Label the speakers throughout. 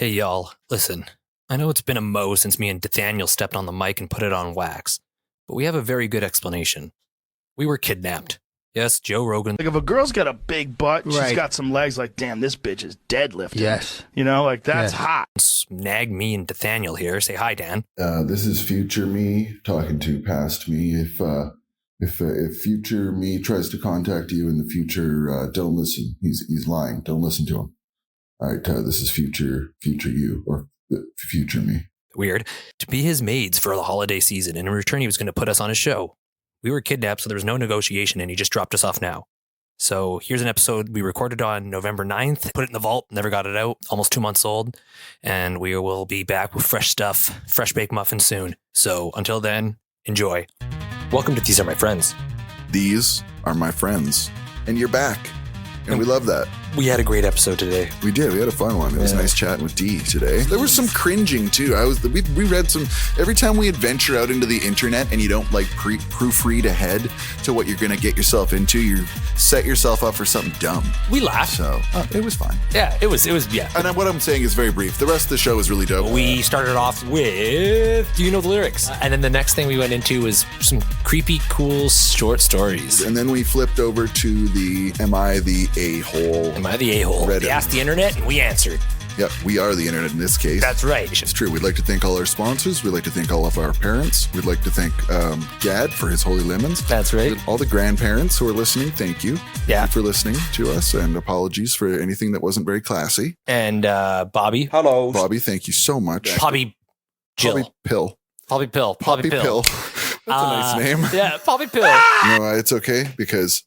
Speaker 1: Hey, y'all, listen. I know it's been a mo since me and Dathaniel stepped on the mic and put it on wax, but we have a very good explanation. We were kidnapped. Yes, Joe Rogan.
Speaker 2: Like, if a girl's got a big butt,
Speaker 3: Right.
Speaker 2: she's got some legs, like, damn, this bitch is deadlifting.
Speaker 3: Yes.
Speaker 2: You know, like, that's
Speaker 3: Yes.
Speaker 2: hot.
Speaker 1: Snag me and Dathaniel here. Say hi, Dan.
Speaker 4: This is future me talking to past me. If future me tries to contact you in the future, don't listen. He's lying. Don't listen to him. All right, this is future you or future me.
Speaker 1: Weird. To be his maids for the holiday season, and in return, he was going to put us on his show. We were kidnapped, so there was no negotiation, and he just dropped us off now. So here's an episode we recorded on November 9th, put it in the vault, never got it out, almost 2 months old, and we will be back with fresh stuff, fresh baked muffins soon. So until then, enjoy. Welcome to These Are My Friends.
Speaker 4: These are my friends, and you're back, and we love that.
Speaker 1: We had a great episode today.
Speaker 4: We did. We had a fun one. It was nice chatting with Dee today. There was some cringing too. We read some. Every time we adventure out into the internet and you don't like proofread ahead to what you're going to get yourself into, you set yourself up for something dumb.
Speaker 1: We laughed.
Speaker 4: So it was fine.
Speaker 1: Yeah, it was. Yeah.
Speaker 4: And what I'm saying is very brief. The rest of the show is really dope.
Speaker 1: We started off with Do You Know the Lyrics? And then the next thing we went into was some creepy, cool short stories.
Speaker 4: And then we flipped over to the Am I the A-hole?
Speaker 1: Am I the a-hole?
Speaker 4: Reddit.
Speaker 1: They asked the internet and we answered.
Speaker 4: Yep, we are the internet in this case.
Speaker 1: That's right.
Speaker 4: It's true. We'd like to thank all our sponsors. We'd like to thank all of our parents. We'd like to thank Gad for his holy lemons.
Speaker 1: That's right.
Speaker 4: All the grandparents who are listening, thank you.
Speaker 1: Yeah.
Speaker 4: Thank you for listening to us, and apologies for anything that wasn't very classy.
Speaker 1: And Bobby.
Speaker 3: Hello.
Speaker 4: Bobby, thank you so much.
Speaker 1: Poppy Jill.
Speaker 4: Poppy Pill.
Speaker 1: Poppy Pill. Poppy Pill.
Speaker 4: That's a nice name.
Speaker 1: Yeah, Poppy Pill.
Speaker 4: You know why it's okay? Because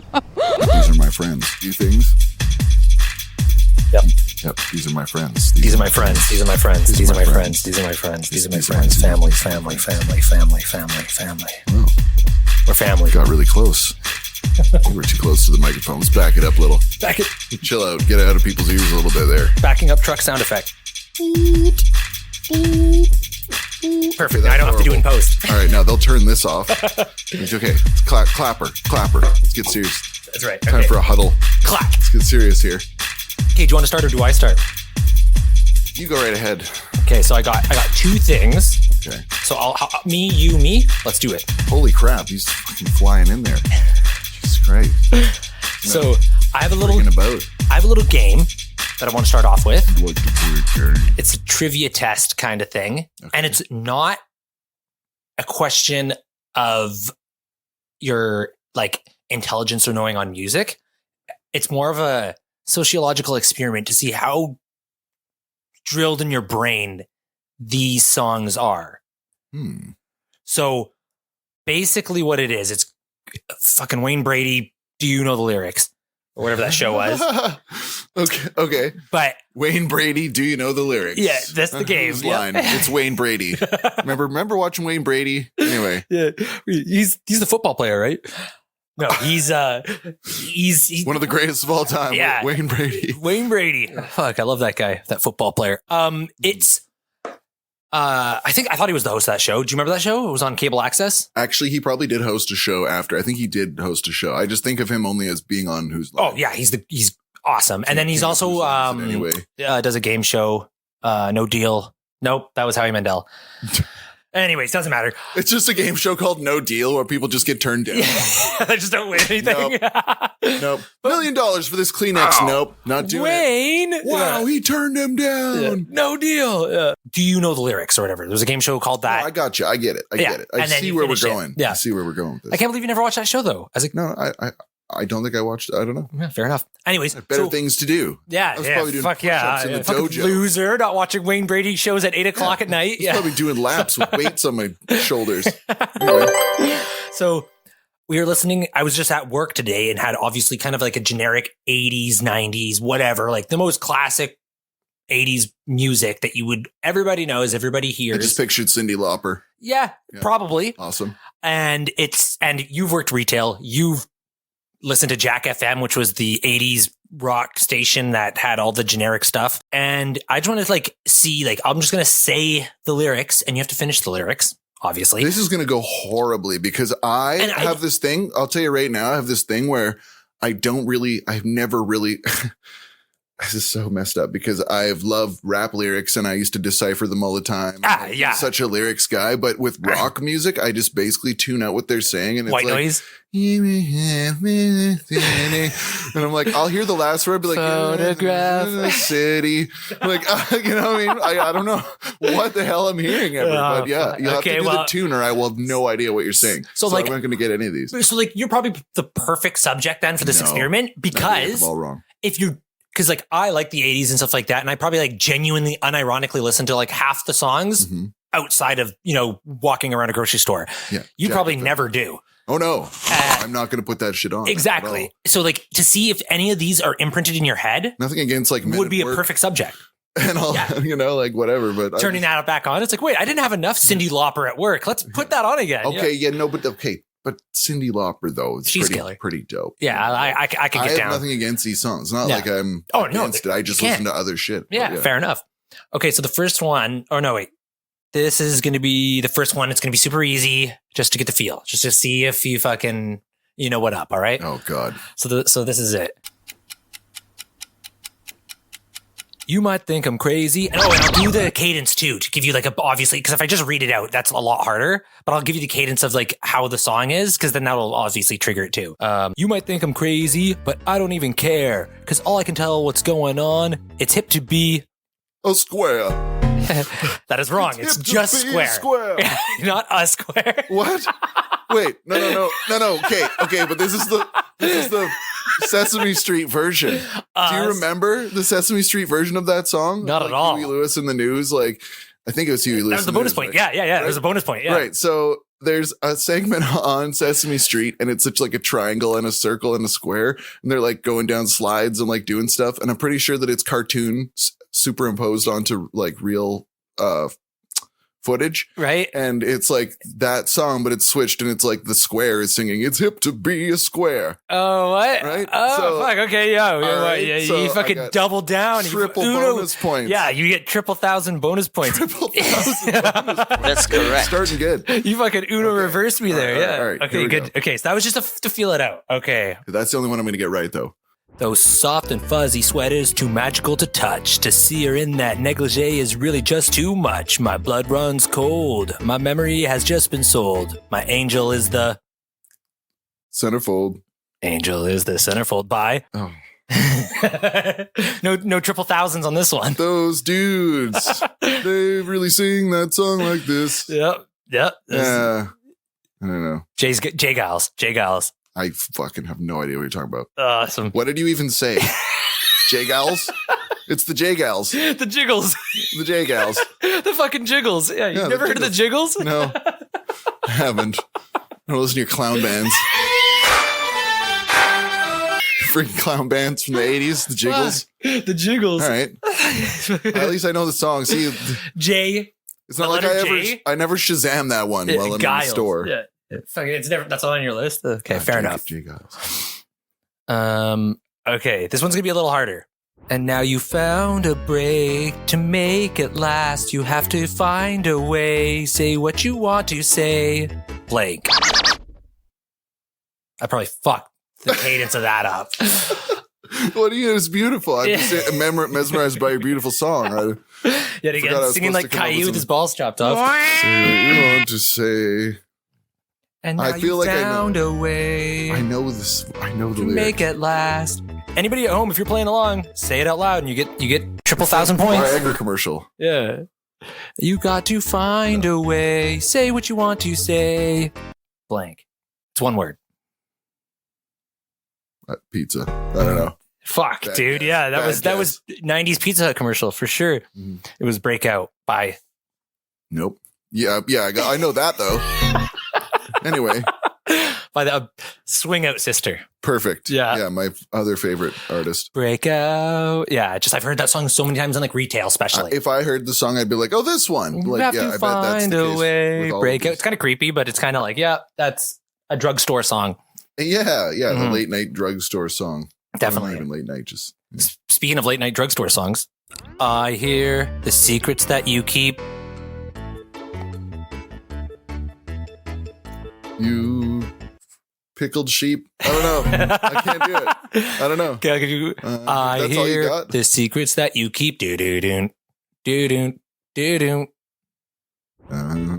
Speaker 4: these are my friends. Do things. Yep. These are my friends.
Speaker 1: These are my friends. These are my friends. These are my friends. These are my friends. These are my friends. Family.
Speaker 4: Wow.
Speaker 1: We're family.
Speaker 4: Got really close. You were too close to the microphone. Let's back it up a little.
Speaker 1: Back it.
Speaker 4: Chill out. Get out of people's ears a little bit there.
Speaker 1: Backing up truck sound effect. Perfect. I don't have to do it in post.
Speaker 4: All right, now they'll turn this off. It's okay. Clapper. Let's get serious.
Speaker 1: That's right.
Speaker 4: Time for a huddle.
Speaker 1: Clap.
Speaker 4: Let's get serious here.
Speaker 1: Okay, do you want to start or do I start?
Speaker 4: You go right ahead.
Speaker 1: Okay, so I got two things.
Speaker 4: Okay.
Speaker 1: So me, you, me. Let's do it.
Speaker 4: Holy crap, he's fucking flying in there. Jesus Christ.
Speaker 1: So I have a little
Speaker 4: About.
Speaker 1: game that I want to start off with.
Speaker 4: Like the bird game.
Speaker 1: It's a trivia test kind of thing.
Speaker 4: Okay.
Speaker 1: And it's not a question of your like intelligence or knowing on music. It's more of a sociological experiment to see how drilled in your brain these songs are. So basically what it is, it's fucking Wayne Brady. Do you know the lyrics? Or whatever that show was.
Speaker 4: Okay.
Speaker 1: But
Speaker 4: Wayne Brady, do you know the lyrics?
Speaker 1: yeah, that's the game.
Speaker 4: Whose
Speaker 1: Yeah.
Speaker 4: line? It's Wayne Brady. Remember watching Wayne Brady? Anyway.
Speaker 1: Yeah, he's the football player, right? No, he's
Speaker 4: One of the greatest of all time.
Speaker 1: Yeah.
Speaker 4: Wayne Brady.
Speaker 1: Wayne Brady. Fuck, I love that guy, that football player. It's I thought he was the host of that show. Do you remember that show? It was on cable access.
Speaker 4: Actually, he probably did host a show after. I think he did host a show. I just think of him only as being on Who's Line.
Speaker 1: Oh yeah, he's awesome. And then he's also
Speaker 4: anyway.
Speaker 1: does a game show. No Deal. Nope, that was Howie Mandel. Anyways, doesn't matter.
Speaker 4: It's just a game show called No Deal where people just get turned down.
Speaker 1: They just don't win anything.
Speaker 4: Nope. $1 million for this Kleenex. Nope. Not doing
Speaker 1: Wayne.
Speaker 4: it. Wow, he turned him down.
Speaker 1: Yeah. No Deal. Do you know the lyrics or whatever? There's a game show called that.
Speaker 4: I got you. I get it. I get it. I
Speaker 1: And then
Speaker 4: see
Speaker 1: you
Speaker 4: where we're
Speaker 1: finish it.
Speaker 4: going.
Speaker 1: Yeah.
Speaker 4: I see where we're going with this.
Speaker 1: I can't believe you never watched that show though.
Speaker 4: No, I don't think I watched it. I don't know.
Speaker 1: Yeah, fair enough. Anyways,
Speaker 4: Better things to do.
Speaker 1: Yeah,
Speaker 4: I was probably doing push-ups in the
Speaker 1: fucking
Speaker 4: dojo.
Speaker 1: loser, not watching Wayne Brady shows at 8 o'clock at night.
Speaker 4: I was probably doing laps with weights on my shoulders. Anyway.
Speaker 1: So we were listening. I was just at work today and had obviously kind of like a generic 80s, 90s, whatever, like the most classic 80s music that everybody knows, everybody hears.
Speaker 4: I just pictured Cyndi Lauper.
Speaker 1: Yeah, probably.
Speaker 4: Awesome.
Speaker 1: And you've worked retail. You've listened to Jack FM, which was the 80s rock station that had all the generic stuff. And I just want to see, I'm just going to say the lyrics and you have to finish the lyrics, obviously.
Speaker 4: This is going to go horribly because I have this thing. I'll tell you right now, I have this thing where I've never really, this is so messed up because I've loved rap lyrics and I used to decipher them all the time.
Speaker 1: Yeah.
Speaker 4: I'm such a lyrics guy, but with rock music, I just basically tune out what they're saying. And it's
Speaker 1: White
Speaker 4: like,
Speaker 1: noise.
Speaker 4: And I'm like, I'll hear the last word, be like,
Speaker 1: Photograph.
Speaker 4: city. Like, you know what I mean? I don't know what the hell I'm hearing ever, but yeah, you'll have to do the tune or I will have no idea what you're saying. So like, I'm not going to get any of these.
Speaker 1: So like, you're probably the perfect subject then for this experiment because
Speaker 4: all wrong.
Speaker 1: Because like I like the 80s and stuff like that, and I probably like genuinely unironically listen to like half the songs outside of, you know, walking around a grocery store.
Speaker 4: Yeah,
Speaker 1: you probably never do.
Speaker 4: Oh no, I'm not going to put that shit on.
Speaker 1: Exactly. So like to see if any of these are imprinted in your head,
Speaker 4: nothing against like
Speaker 1: would be a perfect subject.
Speaker 4: And all, you know, like whatever, but
Speaker 1: turning that back on, it's like, wait, I didn't have enough Cyndi Lauper at work. Let's put that on again.
Speaker 4: Okay, but Cyndi Lauper though,
Speaker 1: she's
Speaker 4: pretty dope.
Speaker 1: Yeah, I can get down.
Speaker 4: I have nothing against these songs. Not like I'm against it. I just listen to other shit.
Speaker 1: Yeah, fair enough. Okay, so the first one, this is going to be the first one. It's going to be super easy just to get the feel, just to see if you fucking, you know what up. All right.
Speaker 4: Oh God.
Speaker 1: So this is it. You might think I'm crazy. And I'll do the cadence too to give you like obviously, because if I just read it out, that's a lot harder, but I'll give you the cadence of like how the song is, because then that'll obviously trigger it too. You might think I'm crazy, but I don't even care, because all I can tell what's going on, it's hip to be
Speaker 4: a square.
Speaker 1: That is wrong. It's just square. Not a square.
Speaker 4: What? Wait, no. Okay, but this is the Sesame Street version. Do you remember the Sesame Street version of that song?
Speaker 1: Not at all.
Speaker 4: Huey Lewis in the news, like I think it was Huey Lewis.
Speaker 1: That was the bonus point. Right? Yeah. Right? That was a bonus point. Yeah.
Speaker 4: Right. So there's a segment on Sesame Street, and it's such like a triangle and a circle and a square, and they're like going down slides and like doing stuff. And I'm pretty sure that it's cartoon superimposed onto like real footage,
Speaker 1: right?
Speaker 4: And it's like that song, but it's switched, and it's like the square is singing "It's hip to be a square."
Speaker 1: Oh, what?
Speaker 4: Right?
Speaker 1: Oh, fuck. Okay, you fucking double down.
Speaker 4: Triple bonus points.
Speaker 1: Yeah, you get 1,000 bonus points.
Speaker 4: 1,000 bonus points.
Speaker 3: That's correct.
Speaker 4: Starting good.
Speaker 1: You fucking Uno reversed me there. Yeah.
Speaker 4: All right.
Speaker 1: Okay, good. Okay, so that was just to feel it out. Okay.
Speaker 4: That's the only one I'm going to get right, though.
Speaker 1: Those soft and fuzzy sweaters, too magical to touch. To see her in that negligee is really just too much. My blood runs cold. My memory has just been sold. My angel is the
Speaker 4: centerfold.
Speaker 1: Angel is the centerfold by.
Speaker 4: Oh.
Speaker 1: No triple thousands on this one.
Speaker 4: Those dudes, they really sing that song like this.
Speaker 1: Yep.
Speaker 4: Yeah. I don't know.
Speaker 1: Jay Giles.
Speaker 4: I fucking have no idea what you're talking about.
Speaker 1: Awesome.
Speaker 4: What did you even say? J Gals? It's the J Gals.
Speaker 1: The Jiggles.
Speaker 4: The J Gals.
Speaker 1: The fucking Jiggles. Yeah, you've never heard of the Jiggles?
Speaker 4: No. I haven't. I don't listen to your clown bands. Freaking clown bands from the 80s, the Jiggles.
Speaker 1: The Jiggles.
Speaker 4: All right. At least I know the song. See,
Speaker 1: J.
Speaker 4: It's not like I never Shazam that one while I'm in the store.
Speaker 1: Yeah. It's never. That's all on your list. Okay, fair enough. Okay, this one's gonna be a little harder. And now you found a break to make it last. You have to find a way. Say what you want to say. Blank. I probably fucked the cadence of that up.
Speaker 4: What do you? It's beautiful. I'm just mesmerized by your beautiful song.
Speaker 1: Yet again, singing like Caillou with his balls chopped off.
Speaker 4: Say what you want to say.
Speaker 1: And now I feel like found a way.
Speaker 4: I know this. I know the lyrics.
Speaker 1: Make it last. Anybody at home, if you're playing along, say it out loud, and you get 1,000 points.
Speaker 4: Viagra commercial.
Speaker 1: Yeah. You got to find a way. Say what you want to say. Blank. It's one word.
Speaker 4: Pizza. I don't know.
Speaker 1: Fuck, bad dude. Guess. Yeah, that was 90s Pizza Hut commercial for sure. Mm-hmm. It was Breakout by.
Speaker 4: Nope. Yeah. I know that though. Anyway.
Speaker 1: By the Swing Out Sister.
Speaker 4: Perfect.
Speaker 1: Yeah,
Speaker 4: my other favorite artist.
Speaker 1: Breakout. Yeah, just I've heard that song so many times in like retail, especially.
Speaker 4: If I heard the song, I'd be like, "Oh, this one." Like,
Speaker 1: have to find a way. Breakout. It's kind of creepy, but it's kind of like, yeah, that's a drugstore song.
Speaker 4: Yeah, the late night drugstore song.
Speaker 1: Definitely.
Speaker 4: Not even late night. Just
Speaker 1: speaking of late night drugstore songs, I hear the secrets that you keep.
Speaker 4: You Pickled sheep. I don't know. I can't do it. I don't know.
Speaker 1: Okay, I'll give you. I
Speaker 4: that's all you
Speaker 1: hear
Speaker 4: got?
Speaker 1: the secrets that you keep. Do do do do do do do.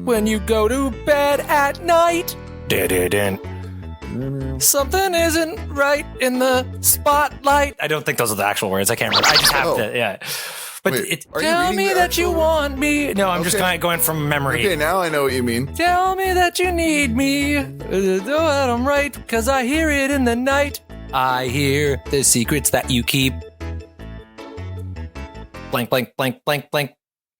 Speaker 1: When you go to bed at night. Do do do. Something isn't right in the spotlight. I don't think those are the actual words. I can't remember. I just have to. Yeah. But
Speaker 4: Wait, are you
Speaker 1: tell
Speaker 4: reading
Speaker 1: me
Speaker 4: the
Speaker 1: that you
Speaker 4: actual-
Speaker 1: want me. No, I'm just
Speaker 4: Okay.
Speaker 1: kind of going from memory.
Speaker 4: Okay, now I know what you mean.
Speaker 1: Tell me that you need me. Know that I'm right, because I hear it in the night. I hear the secrets that you keep. Blank, blank, blank, blank, blank,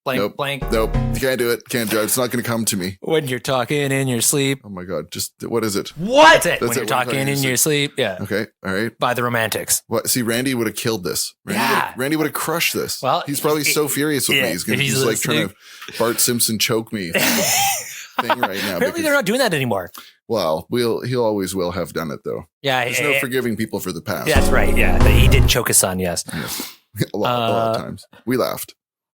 Speaker 1: blank,
Speaker 4: Nope.
Speaker 1: blank.
Speaker 4: Nope. Can't do it. Can't do it. It's not going to come to me.
Speaker 1: When you're talking in your sleep.
Speaker 4: Oh my God. Just, what is it?
Speaker 1: What? That's it.
Speaker 4: That's
Speaker 1: When you're
Speaker 4: it,
Speaker 1: talking in your sleep. Yeah.
Speaker 4: Okay. All right.
Speaker 1: By the Romantics.
Speaker 4: What? See, Randy would have killed this.
Speaker 1: Yeah.
Speaker 4: Randy would have crushed this.
Speaker 1: Well,
Speaker 4: he's probably so furious with
Speaker 1: yeah,
Speaker 4: me. He's
Speaker 1: he's
Speaker 4: like trying to Bart Simpson choke me thing right now.
Speaker 1: Apparently
Speaker 4: because-
Speaker 1: they're not doing that anymore.
Speaker 4: Well, he'll always will have done it though.
Speaker 1: Yeah.
Speaker 4: There's no forgiving people for the past.
Speaker 1: Yeah, that's right. Yeah. He did choke his son. Yes.
Speaker 4: Yes. a lot of times. We laughed.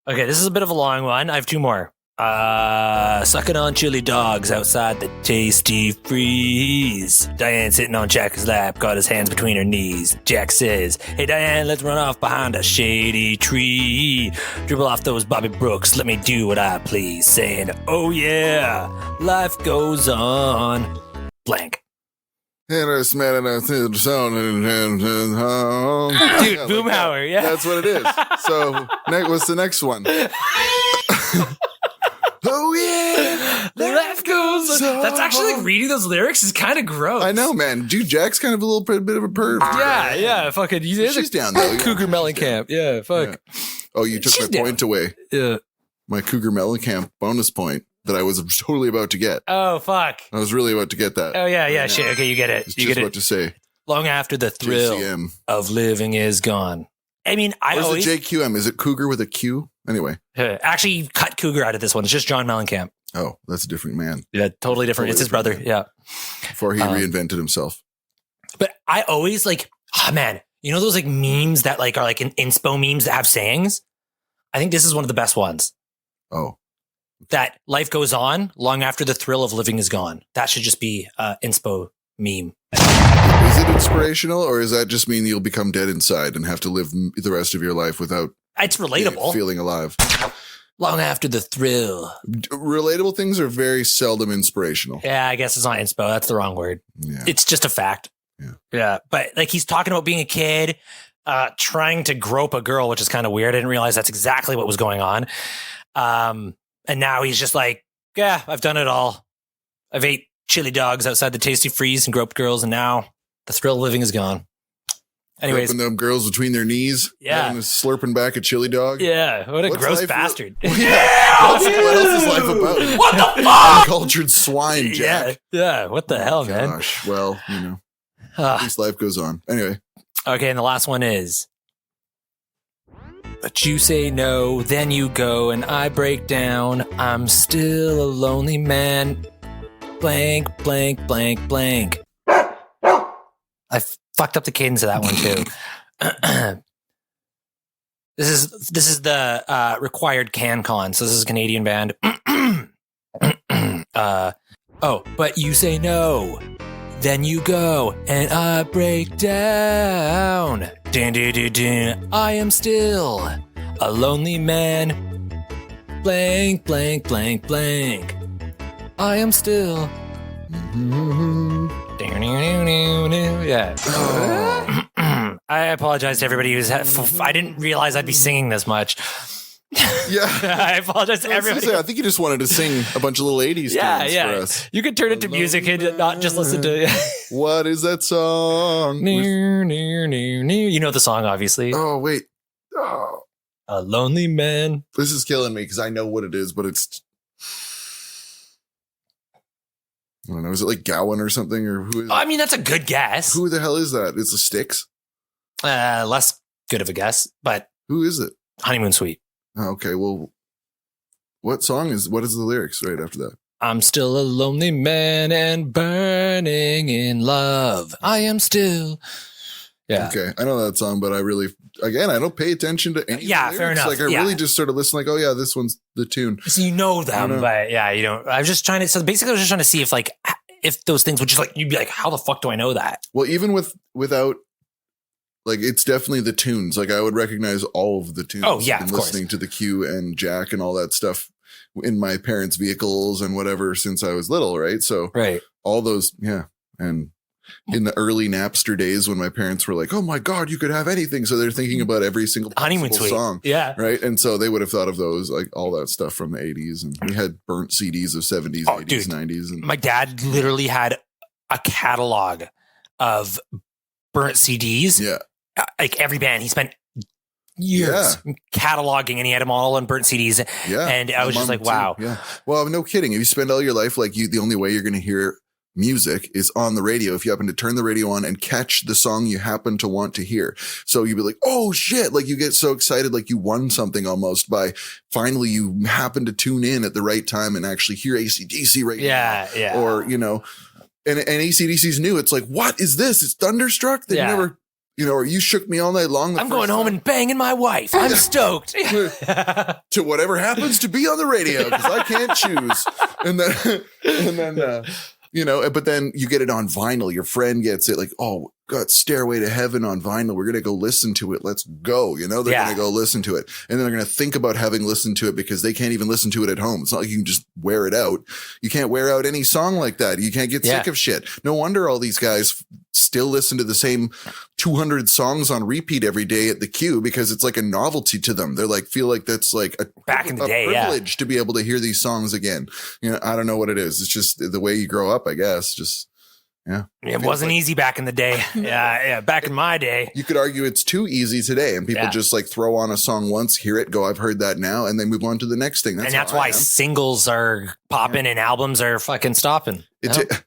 Speaker 1: Okay, this is a bit of a long one. I have two more. Sucking on chili dogs outside the tasty freeze. Diane sitting on Jack's lap, got his hands between her knees. Jack says, "Hey Diane, let's run off behind a shady tree. Dribble off those Bobby Brooks, let me do what I please." Saying, "Oh yeah, life goes on." Blank.
Speaker 4: And I smell it through the sound and
Speaker 1: Dude, Boomhauer, yeah.
Speaker 4: That's what it is. So, what's the next one? Oh yeah,
Speaker 1: Life goes on. That's actually, like, reading those lyrics is kind of gross.
Speaker 4: I know, man. Dude, Jack's kind of a little bit of a perv.
Speaker 1: Yeah, fucking.
Speaker 4: She's down though. Yeah.
Speaker 1: Cougar Mellencamp. Yeah, fuck.
Speaker 4: Yeah. Oh, you took
Speaker 1: She's
Speaker 4: my point away.
Speaker 1: Yeah.
Speaker 4: My Cougar Mellencamp bonus point that I was totally about to get.
Speaker 1: Oh, fuck.
Speaker 4: I was really about to get that.
Speaker 1: Oh, yeah, shit. Okay, you get
Speaker 4: I
Speaker 1: it.
Speaker 4: was
Speaker 1: You
Speaker 4: just
Speaker 1: get
Speaker 4: about
Speaker 1: it.
Speaker 4: to say
Speaker 1: Long after the thrill
Speaker 4: JCM.
Speaker 1: of living is gone. I mean, I
Speaker 4: Or is
Speaker 1: always...
Speaker 4: it JQM? Is it Cougar with a Q? Anyway.
Speaker 1: Actually, you cut Cougar out of this one. It's just John Mellencamp.
Speaker 4: Oh, that's a different man.
Speaker 1: Yeah, totally different.
Speaker 4: Totally
Speaker 1: It's his brother.
Speaker 4: different,
Speaker 1: Yeah.
Speaker 4: Before he reinvented himself.
Speaker 1: But I always like, oh man, you know those like memes that like are like in inspo memes that have sayings? I think this is one of the best ones.
Speaker 4: Oh.
Speaker 1: That life goes on long after the thrill of living is gone. That should just be inspo meme.
Speaker 4: Is it inspirational, or does that just mean you'll become dead inside and have to live the rest of your life without
Speaker 1: It's relatable.
Speaker 4: feeling alive?
Speaker 1: Long after the thrill.
Speaker 4: Relatable things are very seldom inspirational.
Speaker 1: Yeah, I guess it's not inspo. That's the wrong word.
Speaker 4: Yeah.
Speaker 1: It's just a fact.
Speaker 4: Yeah.
Speaker 1: Yeah. But like he's talking about being a kid, trying to grope a girl, which is kind of weird. I didn't realize that's exactly what was going on. And now he's just like, yeah, I've done it all. I've ate chili dogs outside the Tasty Freeze and groped girls, and now the thrill of living is gone. Anyways.
Speaker 4: Groping them girls between their knees.
Speaker 1: Yeah.
Speaker 4: And slurping back a chili dog.
Speaker 1: Yeah. What a
Speaker 4: What's
Speaker 1: gross
Speaker 4: life
Speaker 1: bastard.
Speaker 4: Yeah. What else is life about?
Speaker 1: What the fuck?
Speaker 4: Uncultured swine, Jack.
Speaker 1: Yeah. What the hell, man?
Speaker 4: Gosh. Well, at least life goes on. Anyway.
Speaker 1: Okay, and the last one is, but you say no, then you go, and I break down. I'm still a lonely man. Blank, blank, blank, blank. I fucked up the cadence of that one too. This is the required CanCon. So this is a Canadian band. But you say no. Then you go, and I break down. Dun, dun, dun, dun. I am still a lonely man. Blank, blank, blank, blank. I am still. Yeah. I apologize to everybody who's. I didn't realize I'd be singing this much.
Speaker 4: Yeah.
Speaker 1: I apologize to everybody.
Speaker 4: I think you just wanted to sing a bunch of little 80s tunes for us.
Speaker 1: You could turn it to music and not just listen to.
Speaker 4: What is that song?
Speaker 1: Near, near, near, near. You know the song, obviously.
Speaker 4: Oh, wait. Oh,
Speaker 1: A lonely man.
Speaker 4: this is killing me because I know what it is, but it's. I don't know. Is it like Gowan or something? Or who is
Speaker 1: I mean, that's a good guess.
Speaker 4: Who the hell is that? It's the Styx?
Speaker 1: Less good of a guess, but
Speaker 4: Who is it?
Speaker 1: Honeymoon Suite.
Speaker 4: Oh, okay. Well, what is the lyrics right after that?
Speaker 1: I'm still a lonely man and burning in love. I am still. Yeah.
Speaker 4: Okay. I know that song, but I don't pay attention to any
Speaker 1: Yeah,
Speaker 4: of the
Speaker 1: fair
Speaker 4: lyrics.
Speaker 1: enough.
Speaker 4: Like, I
Speaker 1: Yeah.
Speaker 4: really just sort of listen like, oh, yeah, this one's the tune.
Speaker 1: So you know them,
Speaker 4: know.
Speaker 1: but yeah, you don't. I was just trying to. So basically, I was just trying to see if like if those things would just like, you'd be like, how the fuck do I know that?
Speaker 4: Well, even without, like, it's definitely the tunes. Like, I would recognize all of the tunes.
Speaker 1: Oh, yeah,
Speaker 4: Been
Speaker 1: of course.
Speaker 4: listening to the Q and Jack and all that stuff in my parents' vehicles and whatever since I was little, right? So
Speaker 1: Right.
Speaker 4: all those, yeah. And in the early Napster days when my parents were like, oh my God, you could have anything. So they're thinking about every single
Speaker 1: Honeymoon
Speaker 4: possible
Speaker 1: Suite.
Speaker 4: song.
Speaker 1: Yeah.
Speaker 4: Right. And so they would have thought of those, like all that stuff from the 80s. And we had burnt CDs of 70s,
Speaker 1: Oh,
Speaker 4: 80s,
Speaker 1: dude.
Speaker 4: 90s. And
Speaker 1: My dad literally had a catalog of burnt CDs.
Speaker 4: yeah.
Speaker 1: Like every band, he spent years cataloging, and he had them all on burnt CDs.
Speaker 4: Yeah.
Speaker 1: And I was just like, wow.
Speaker 4: Yeah. Well, no kidding. If you spend all your life, like the only way you're going to hear music is on the radio. If you happen to turn the radio on and catch the song you happen to want to hear. So you'd be like, oh shit. Like you get so excited, like you won something almost by finally you happen to tune in at the right time and actually hear AC/DC right now.
Speaker 1: Yeah.
Speaker 4: Or, you know, and AC/DC's new. It's like, what is this? It's Thunderstruck. They never, you know, or You Shook Me All Night Long.
Speaker 1: I'm going home and banging my wife. I'm stoked.
Speaker 4: To whatever happens to be on the radio because I can't choose. And then, you know, but then you get it on vinyl. Your friend gets it like, oh, got Stairway to Heaven on vinyl. We're going to go listen to it. Let's go. You know, they're going to go listen to it. And then they're going to think about having listened to it because they can't even listen to it at home. It's not like you can just wear it out. You can't wear out any song like that. You can't get sick of shit. No wonder all these guys still listen to the same 200 songs on repeat every day at the queue because it's like a novelty to them. They're like, feel like that's like
Speaker 1: back in the day,
Speaker 4: privilege to be able to hear these songs again. You know, I don't know what it is. It's just the way you grow up, I guess. Just, yeah.
Speaker 1: It wasn't easy back in the day. Yeah. Back in my day.
Speaker 4: You could argue it's too easy today and people just like throw on a song once, hear it, go, I've heard that now, and then move on to the next thing.
Speaker 1: That's why singles are popping and albums are fucking stopping. It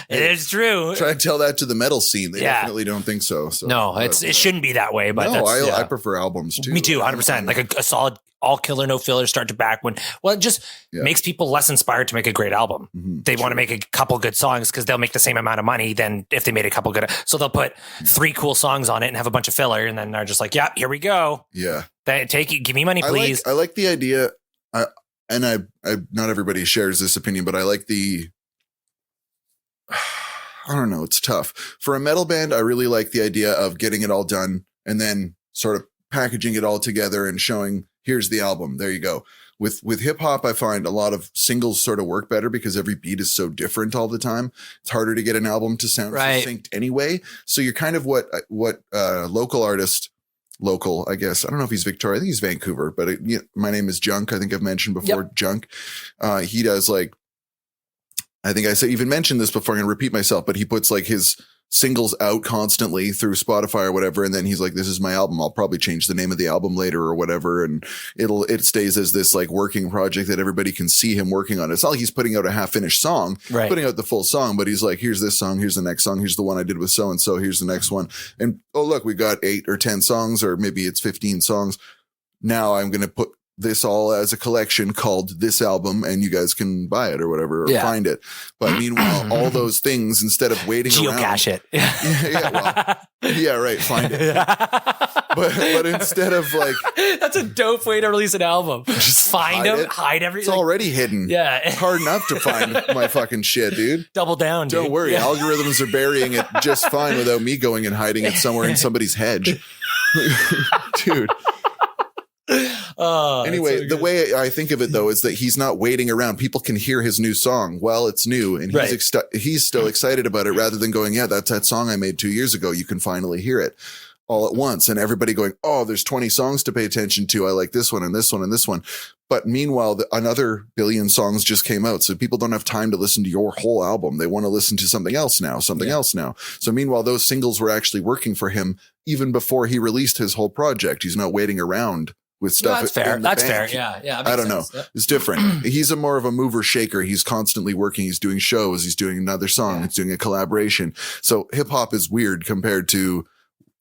Speaker 1: is true.
Speaker 4: Try to tell that to the metal scene. They definitely don't think so.
Speaker 1: No, it shouldn't be that way. But
Speaker 4: no, I prefer albums too.
Speaker 1: Me too, 100%. Like a solid, all killer, no filler, start to back. It just makes people less inspired to make a great album. Mm-hmm. They want to make a couple good songs because they'll make the same amount of money than if they made a couple good. So they'll put 3 cool songs on it and have a bunch of filler, and then they're just like, "Yeah, here we go.
Speaker 4: Yeah,
Speaker 1: give me money, please."
Speaker 4: I like the idea, and I not everybody shares this opinion, but I like the. I don't know. It's tough for a metal band. I really like the idea of getting it all done and then sort of packaging it all together and showing, here's the album. There you go. With hip hop, I find a lot of singles sort of work better because every beat is so different all the time. It's harder to get an album to sound succinct anyway. So you're kind of what local, I guess. I don't know if he's Victoria. I think he's Vancouver, but my name is Junk. I think I've mentioned before. Junk. He does like, I think I even mentioned this before. I'm going to repeat myself, but he puts like his singles out constantly through Spotify or whatever. And then he's like, this is my album. I'll probably change the name of the album later or whatever. And it stays as this like working project that everybody can see him working on. It's not like he's putting out a half finished song, putting out the full song, but he's like, here's this song. Here's the next song. Here's the one I did with so-and-so. Here's the next one. And oh, look, we got 8 or 10 songs, or maybe it's 15 songs. Now I'm going to put this all as a collection called this album, and you guys can buy it or whatever, or find it. But meanwhile, all those things, instead of waiting
Speaker 1: geocache
Speaker 4: around, it. Find it. But instead of like,
Speaker 1: that's a dope way to release an album. Just hide everything.
Speaker 4: It's already hidden.
Speaker 1: Yeah,
Speaker 4: it's hard enough to find my fucking shit, dude.
Speaker 1: Double down.
Speaker 4: Don't worry, algorithms are burying it just fine without me going and hiding it somewhere in somebody's hedge, dude. Anyway, so the way I think of it though is that he's not waiting around. People can hear his new song while it's new, and he's still excited about it, rather than going, yeah, that's that song I made 2 years ago. You can finally hear it all at once, and everybody going, oh, there's 20 songs to pay attention to. I like this one and this one and this one. But meanwhile, another billion songs just came out. So people don't have time to listen to your whole album. They want to listen to something else now. So meanwhile, those singles were actually working for him even before he released his whole project. He's not waiting around with stuff.
Speaker 1: That's fair. That's fair. Yeah.
Speaker 4: I don't know. Yep. It's different. He's a more of a mover shaker. He's constantly working. He's doing shows. He's doing another song. He's doing a collaboration. So hip hop is weird compared to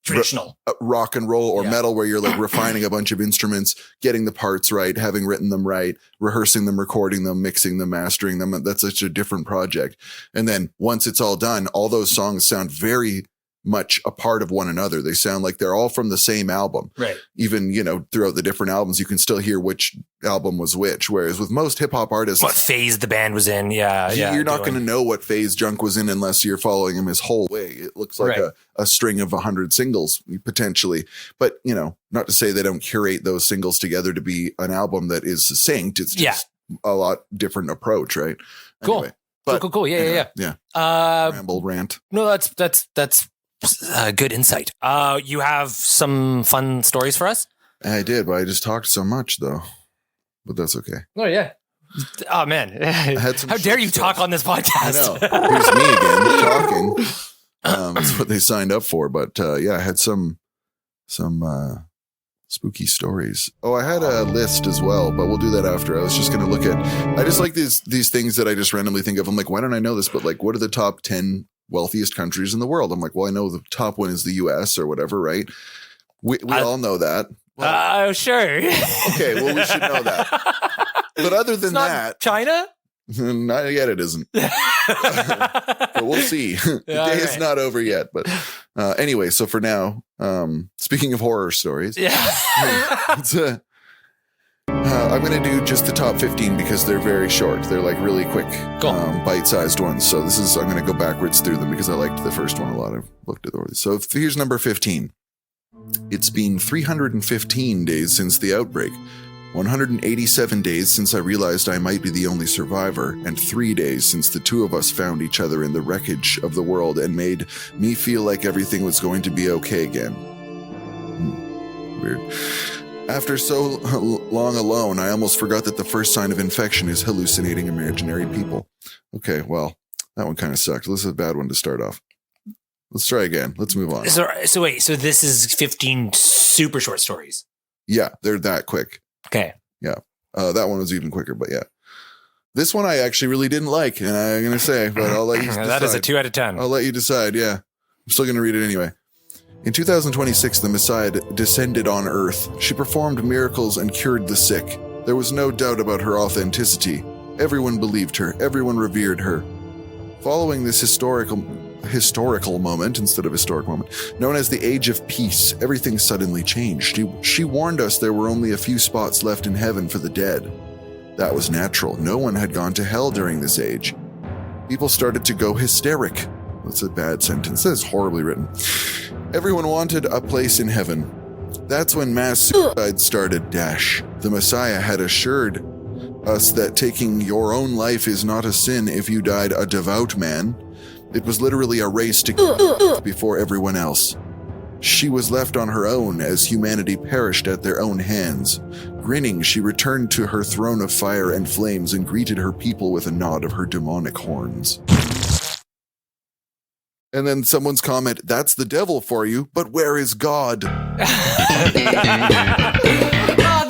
Speaker 1: traditional
Speaker 4: rock and roll or metal, where you're like refining a bunch of instruments, getting the parts right, having written them right, rehearsing them, recording them, mixing them, mastering them. That's such a different project. And then once it's all done, all those songs sound very much a part of one another. They sound like they're all from the same album.
Speaker 1: Right.
Speaker 4: Even, throughout the different albums, you can still hear which album was which. Whereas with most hip hop artists,
Speaker 1: what phase the band was in. Yeah.
Speaker 4: You're not going to know what phase Junk was in unless you're following him his whole way. It looks like a string of 100 singles potentially, but not to say they don't curate those singles together to be an album that is succinct. It's just a lot different approach. Right.
Speaker 1: Cool.
Speaker 4: Anyway, but,
Speaker 1: cool. Yeah.
Speaker 4: Ramble rant.
Speaker 1: No, that's good insight. You have some fun stories for us?
Speaker 4: I did, but I just talked so much though, but that's okay.
Speaker 1: Oh yeah. Oh man. How dare you talk on this podcast?
Speaker 4: I know. Here's me again talking. That's what they signed up for. But I had some spooky stories. Oh, I had a list as well, but we'll do that after. I was just going to look at, I just like these things that I just randomly think of. I'm like, why don't I know this? But like, what are the top 10 wealthiest countries in the world? I'm like, well, I know the top one is the US or whatever, right? We all know that.
Speaker 1: Well, sure.
Speaker 4: Okay, well, we should know that. But other than that,
Speaker 1: China?
Speaker 4: Not yet, it isn't. But we'll see. The day is not over yet. But anyway, so for now, speaking of horror stories, I'm going to do just the top 15 because they're very short. They're like really quick, bite-sized ones. So I'm going to go backwards through them because I liked the first one a lot. I've looked at the others. So here's number 15. It's been 315 days since the outbreak. 187 days since I realized I might be the only survivor, and 3 days since the two of us found each other in the wreckage of the world and made me feel like everything was going to be okay again. Weird. After so long alone, I almost forgot that the first sign of infection is hallucinating imaginary people. Okay, well, that one kind of sucked. This is a bad one to start off. Let's try again. Let's move on.
Speaker 1: So wait, so this is 15 super short stories.
Speaker 4: Yeah, they're that quick.
Speaker 1: Okay.
Speaker 4: Yeah. That one was even quicker, but yeah. This one I actually really didn't like, and I'm going to say, but I'll let you decide.
Speaker 1: That is a 2 out of 10.
Speaker 4: I'll let you decide, yeah. I'm still going to read it anyway. In 2026, the Messiah descended on Earth. She performed miracles and cured the sick. There was no doubt about her authenticity. Everyone believed her. Everyone revered her. Following this historical moment, instead of historic moment, known as the Age of Peace, everything suddenly changed. She warned us there were only a few spots left in heaven for the dead. That was natural. No one had gone to hell during this age. People started to go hysteric. That's a bad sentence. That's horribly written. Everyone wanted a place in heaven. That's when mass suicide started. The Messiah had assured us that taking your own life is not a sin if you died a devout man. It was literally a race to get before everyone else. She was left on her own as humanity perished at their own hands. Grinning, she returned to her throne of fire and flames and greeted her people with a nod of her demonic horns. And then someone's comment, that's the devil for you, but where is God?
Speaker 1: God,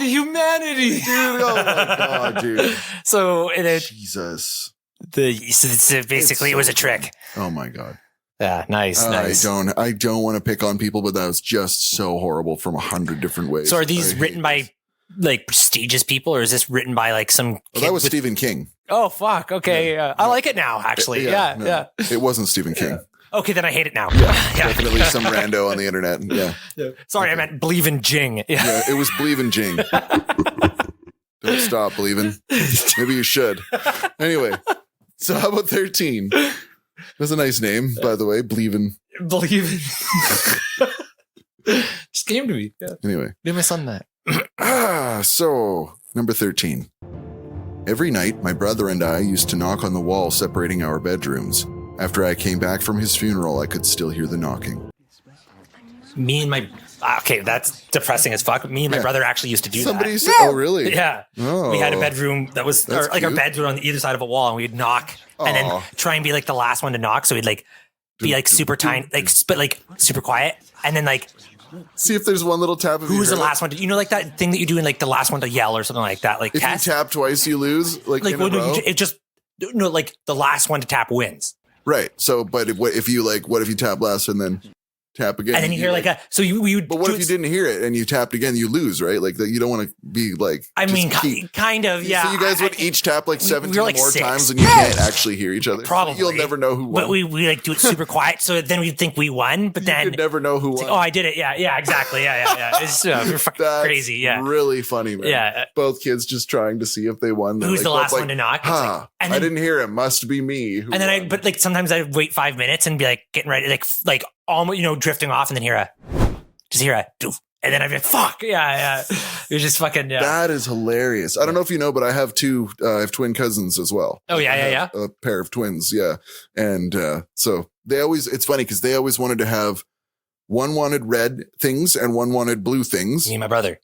Speaker 1: the humanity.
Speaker 4: Dude, oh my God, dude.
Speaker 1: So,
Speaker 4: Jesus.
Speaker 1: Basically, it was a trick.
Speaker 4: Oh my God.
Speaker 1: Yeah, nice.
Speaker 4: I don't want to pick on people, but that was just so horrible from 100 different ways.
Speaker 1: So are these written by like prestigious people, or is this written by like some kid
Speaker 4: that was Stephen King.
Speaker 1: Oh, fuck. Okay. Yeah. I like it now, actually. Yeah.
Speaker 4: It wasn't Stephen King.
Speaker 1: Okay, then I hate it now.
Speaker 4: Yeah. Definitely some rando on the internet. Yeah.
Speaker 1: Sorry, I meant believe in Jing.
Speaker 4: Yeah, it was believe in Jing. Don't stop believing. Maybe you should. Anyway, so how about 13? That's a nice name, by the way. Believe in.
Speaker 1: Just came to me. Yeah.
Speaker 4: Anyway.
Speaker 1: Name my son that.
Speaker 4: So, number 13. Every night, my brother and I used to knock on the wall separating our bedrooms. After I came back from his funeral, I could still hear the knocking.
Speaker 1: Me and my... Okay, that's depressing as fuck. Me and my brother actually used to do that.
Speaker 4: Said, oh, really?
Speaker 1: Yeah.
Speaker 4: Oh,
Speaker 1: we had a bedroom that was... Or, like, our beds were on either side of a wall, and we'd knock and then try and be, like, the last one to knock. So we'd, like, be, like, super tiny, like, but, like, super quiet. And then, like...
Speaker 4: See if there's one little tap of
Speaker 1: who's the last one to... You know, like, that thing that you do in, like, the last one to yell or something like that? Like,
Speaker 4: if you tap twice, you lose? Like in a row?
Speaker 1: It just... No, like, the last one to tap wins.
Speaker 4: Right. So, but if you, like, what if you tap last and then... tap again.
Speaker 1: And then you hear like a, so we would.
Speaker 4: But what if you didn't hear it and you tapped again? You lose, right? Like you don't want to be like.
Speaker 1: I mean, kind of, yeah.
Speaker 4: So you guys would each tap like 17
Speaker 1: like
Speaker 4: more
Speaker 1: 6.
Speaker 4: times, and you can't actually hear each other.
Speaker 1: Probably,
Speaker 4: you'll never know who won.
Speaker 1: But we like do it super quiet, so then we think we won. But then
Speaker 4: you'd never know who won.
Speaker 1: Like, oh, I did it. Yeah, exactly. Yeah. It's we're fucking crazy. Yeah,
Speaker 4: really funny, man.
Speaker 1: Yeah,
Speaker 4: both kids just trying to see if they won.
Speaker 1: Who's the last one to knock?
Speaker 4: Huh,
Speaker 1: and
Speaker 4: I didn't hear it. Must be me.
Speaker 1: And then but like sometimes I'd wait 5 minutes and be like getting ready, like almost drifting off, and then hear a doof. And then I'd be like, fuck, yeah. It was just fucking, yeah.
Speaker 4: That is hilarious. I don't know if you know, but I have I have twin cousins as well.
Speaker 1: Oh, yeah.
Speaker 4: A pair of twins, yeah. And so it's funny because they always wanted to have, one wanted red things and one wanted blue things.
Speaker 1: Me and my brother.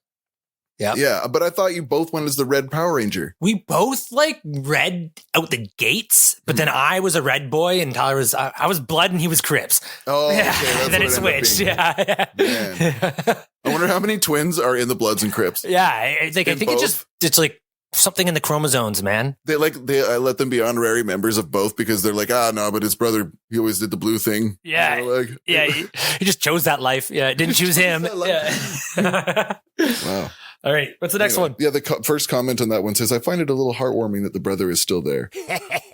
Speaker 1: Yeah.
Speaker 4: Yeah, but I thought you both went as the red Power Ranger.
Speaker 1: We both like red out the gates, but then I was a red boy and Tyler was, I was blood and he was Crips.
Speaker 4: Oh, okay.
Speaker 1: Yeah. And then it switched. Yeah.
Speaker 4: Man. I wonder how many twins are in the Bloods and Crips.
Speaker 1: Yeah. I think it's like something in the chromosomes, man.
Speaker 4: I let them be honorary members of both because they're like, no, but his brother, he always did the blue thing.
Speaker 1: Yeah. He just chose that life. Yeah. It didn't choose him. Yeah.
Speaker 4: Wow.
Speaker 1: All right. What's the next one?
Speaker 4: Yeah. The first comment on that one says, I find it a little heartwarming that the brother is still there.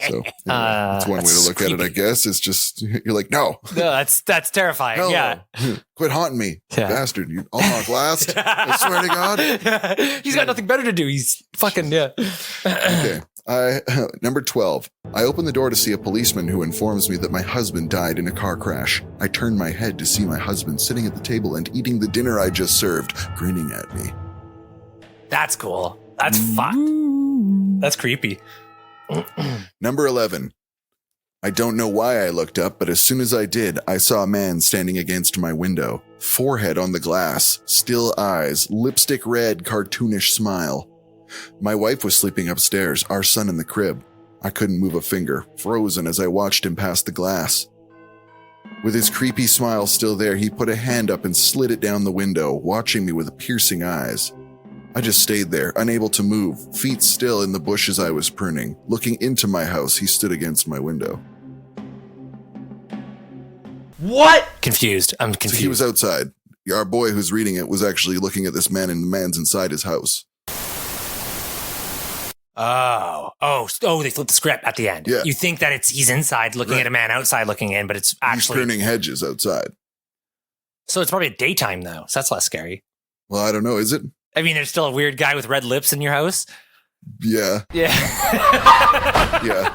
Speaker 4: So that's one way to look at it, I guess. It's just, you're like, no.
Speaker 1: No, that's terrifying. No. Yeah.
Speaker 4: Quit haunting me, bastard. I'll knock last. I swear to God.
Speaker 1: He's got nothing better to do. He's fucking, yeah.
Speaker 4: Okay. Number 12. I open the door to see a policeman who informs me that my husband died in a car crash. I turn my head to see my husband sitting at the table and eating the dinner I just served, grinning at me.
Speaker 1: That's cool. That's fucked. That's creepy.
Speaker 4: Number 11. I don't know why I looked up, but as soon as I did, I saw a man standing against my window. Forehead on the glass, still eyes, lipstick red, cartoonish smile. My wife was sleeping upstairs, our son in the crib. I couldn't move a finger, frozen as I watched him pass the glass. With his creepy smile still there, he put a hand up and slid it down the window, watching me with piercing eyes. I just stayed there, unable to move, feet still in the bushes I was pruning. Looking into my house, he stood against my window.
Speaker 1: What? Confused. I'm confused.
Speaker 4: So he was outside. Our boy who's reading it was actually looking at this man, and the man's inside his house.
Speaker 1: Oh, they flipped the script at the end.
Speaker 4: Yeah.
Speaker 1: You think that he's inside looking at a man outside looking in, but it's actually...
Speaker 4: He's pruning hedges outside.
Speaker 1: So it's probably daytime though, so that's less scary.
Speaker 4: Well, I don't know. Is it?
Speaker 1: I mean, there's still a weird guy with red lips in your house.
Speaker 4: Yeah.
Speaker 1: Yeah.
Speaker 4: Yeah.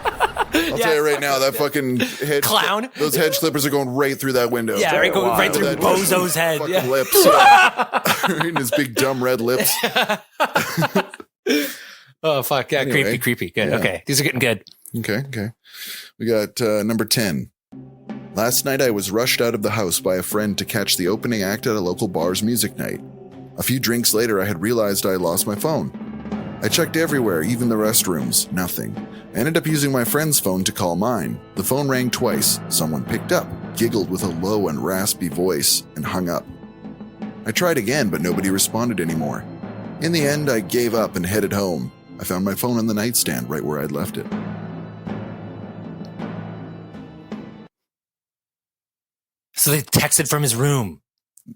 Speaker 4: I'll tell you right now, that fucking
Speaker 1: clown.
Speaker 4: Those hedge clippers are going right through that window.
Speaker 1: Yeah, right through Bozo's head.
Speaker 4: Fucking lips. Yeah. In his big dumb red lips.
Speaker 1: Oh, fuck. Yeah, anyway, creepy. Good. Yeah. Okay. These are getting good.
Speaker 4: Okay. We got number 10. Last night I was rushed out of the house by a friend to catch the opening act at a local bar's music night. A few drinks later, I had realized I had lost my phone. I checked everywhere, even the restrooms. Nothing. I ended up using my friend's phone to call mine. The phone rang twice. Someone picked up, giggled with a low and raspy voice, and hung up. I tried again, but nobody responded anymore. In the end, I gave up and headed home. I found my phone on the nightstand right where I'd left it.
Speaker 1: So they texted from his room.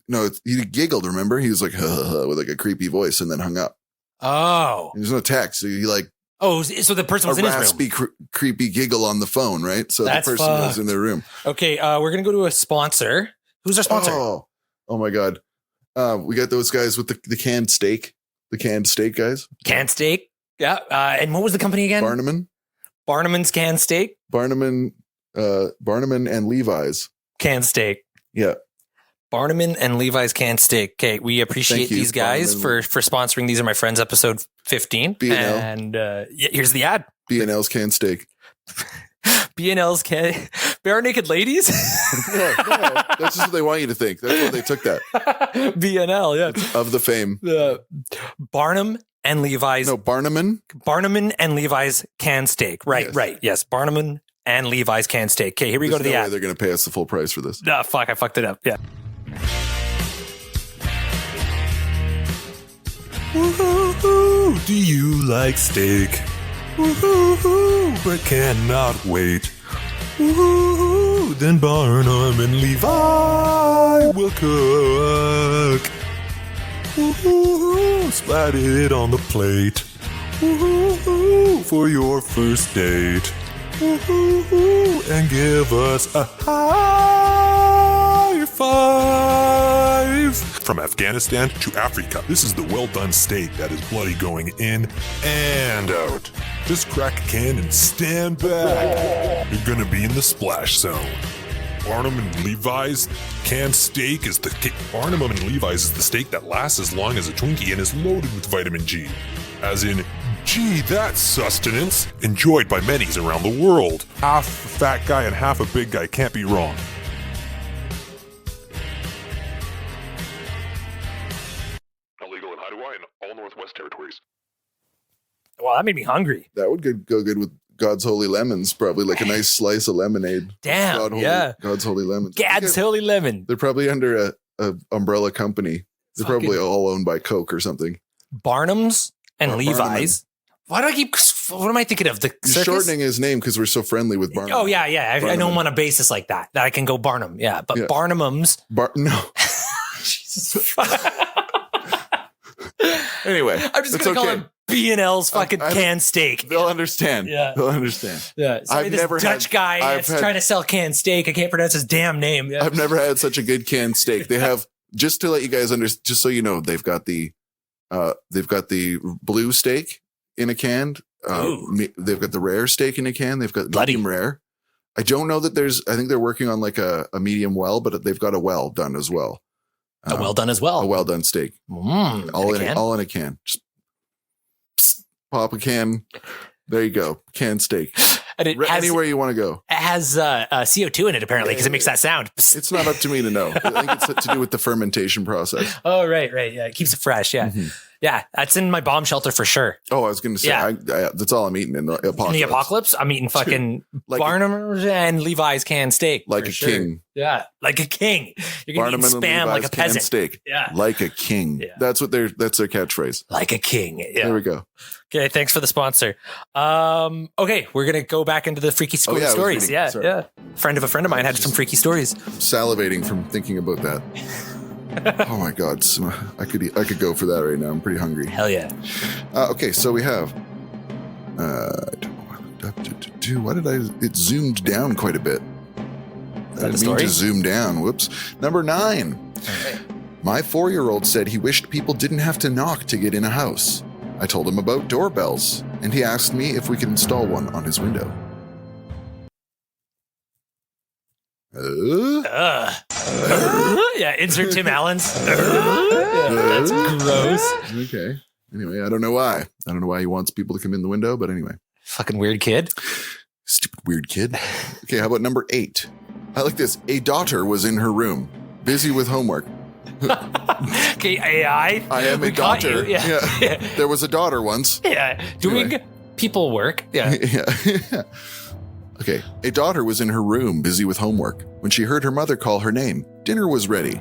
Speaker 4: No, he giggled, remember? He was like, with like a creepy voice and then hung up.
Speaker 1: Oh.
Speaker 4: There's no text. So he like...
Speaker 1: Oh, so the person was in his room. A raspy,
Speaker 4: creepy giggle on the phone, right? So
Speaker 1: that's
Speaker 4: the person was in their room.
Speaker 1: Okay, we're going to go to a sponsor. Who's our sponsor?
Speaker 4: Oh my God. We got those guys with the canned steak. The canned steak guys.
Speaker 1: Canned steak? Yeah. And what was the company again?
Speaker 4: Barnum.
Speaker 1: Barnum's Canned Steak?
Speaker 4: Barnum and Levi's.
Speaker 1: Canned Steak.
Speaker 4: Yeah.
Speaker 1: Barnum and Levi's Canned Steak. Okay, we appreciate these guys for sponsoring These Are My Friends episode 15.
Speaker 4: B&L.
Speaker 1: And here's the ad.
Speaker 4: B&L's Canned Steak.
Speaker 1: B&L's Bare Naked Ladies?
Speaker 4: No, that's just what they want you to think. That's what they took that.
Speaker 1: B&L, yeah.
Speaker 4: It's of the fame.
Speaker 1: Barnum and Levi's.
Speaker 4: No, Barnum
Speaker 1: and Levi's Canned Steak. Right, yes. Right. Yes, Barnum and Levi's Canned Steak. Okay, here we go to the ad.
Speaker 4: They're going to pay us the full price for this.
Speaker 1: No, fuck, I fucked it up. Yeah.
Speaker 3: Woo-hoo-hoo, do you like steak? Woo-hoo-hoo, but cannot wait. Woo-hoo-hoo, Then Barnum and Levi will cook. Woo-hoo-hoo, splat it on the plate. Woo-hoo-hoo, for your first date. Woo-hoo-hoo, and give us a high five. From Afghanistan to Africa, this is the well-done steak that is bloody going in and out. Just crack a can and stand back. You're gonna be in the splash zone. Barnum and Levi's canned steak is the Barnum and Levi's is the steak that lasts as long as a Twinkie and is loaded with vitamin G. As in, gee, that's sustenance. Enjoyed by many's around the world. Half a fat guy and half a big guy can't be wrong. Illegal in Hawaii and all Northwest Territories.
Speaker 1: Well, that made me hungry.
Speaker 4: That would go good with God's Holy Lemons, probably like a nice slice of lemonade.
Speaker 1: Damn,
Speaker 4: God's Holy Lemons.
Speaker 1: God's Holy Lemon.
Speaker 4: They're probably under a umbrella company. They're probably all owned by Coke or something.
Speaker 1: Barnum's and Levi's. What am I thinking of? The
Speaker 4: You're
Speaker 1: circus?
Speaker 4: shortening his name because we're so friendly with Barnum.
Speaker 1: Oh, yeah. I don't want a basis like that I can go Barnum. Yeah, but Barnum's.
Speaker 4: No.
Speaker 1: Jesus.
Speaker 4: Anyway,
Speaker 1: I'm just going to call him B&L's fucking canned steak.
Speaker 4: They'll understand.
Speaker 1: Yeah.
Speaker 4: They'll understand.
Speaker 1: Yeah. Sorry, this Dutch guy that's trying to sell canned steak. I can't pronounce his damn name. Yeah.
Speaker 4: I've never had such a good canned steak. They have, just to let you guys understand, just so you know, they've got the blue steak in a can. They've got the rare steak in a can. They've got medium rare. I don't know that I think they're working on like a medium well, but they've got a well done as well.
Speaker 1: A well done as well.
Speaker 4: A well done steak. All in a can. Just pop a can. There you go. Canned steak. And anywhere you want to go.
Speaker 1: It has CO2 in it apparently because it makes that sound.
Speaker 4: It's not up to me to know. I think it's to do with the fermentation process.
Speaker 1: Oh, right. Yeah, it keeps it fresh. Yeah. Mm-hmm. Yeah, that's in my bomb shelter for sure.
Speaker 4: Oh, I was going to say, that's all I'm eating in the apocalypse.
Speaker 1: In the apocalypse, I'm eating fucking Barnum and Levi's canned steak.
Speaker 4: Like a king.
Speaker 1: Yeah, like a king. You're going to eat Spam like a peasant.
Speaker 4: Steak. Yeah. Like a king. Yeah. That's their catchphrase.
Speaker 1: Like a king. Yeah.
Speaker 4: There we go.
Speaker 1: Okay, thanks for the sponsor. Okay, we're going to go back into the freaky stories. Yeah. Friend of a friend of mine had some freaky stories.
Speaker 4: I'm salivating from thinking about that. Oh my God. I could go for that right now. I'm pretty hungry.
Speaker 1: Hell yeah.
Speaker 4: Okay, so we have I don't know what it zoomed down quite a bit. I didn't mean to zoom down. Whoops. Number 9. Okay. My 4-year-old said he wished people didn't have to knock to get in a house. I told him about doorbells, and he asked me if we could install one on his window.
Speaker 1: Yeah, insert Tim Allen's. That's gross.
Speaker 4: Okay. Anyway, I don't know why. I don't know why he wants people to come in the window, but anyway.
Speaker 1: Fucking weird kid.
Speaker 4: Stupid weird kid. Okay, how about number 8? I like this. A daughter was in her room, busy with homework.
Speaker 1: Okay, AI.
Speaker 4: I am a daughter. Yeah. There was a daughter once.
Speaker 1: Yeah. Doing people work. Yeah.
Speaker 4: Yeah. Okay. A daughter was in her room, busy with homework, when she heard her mother call her name. Dinner was ready.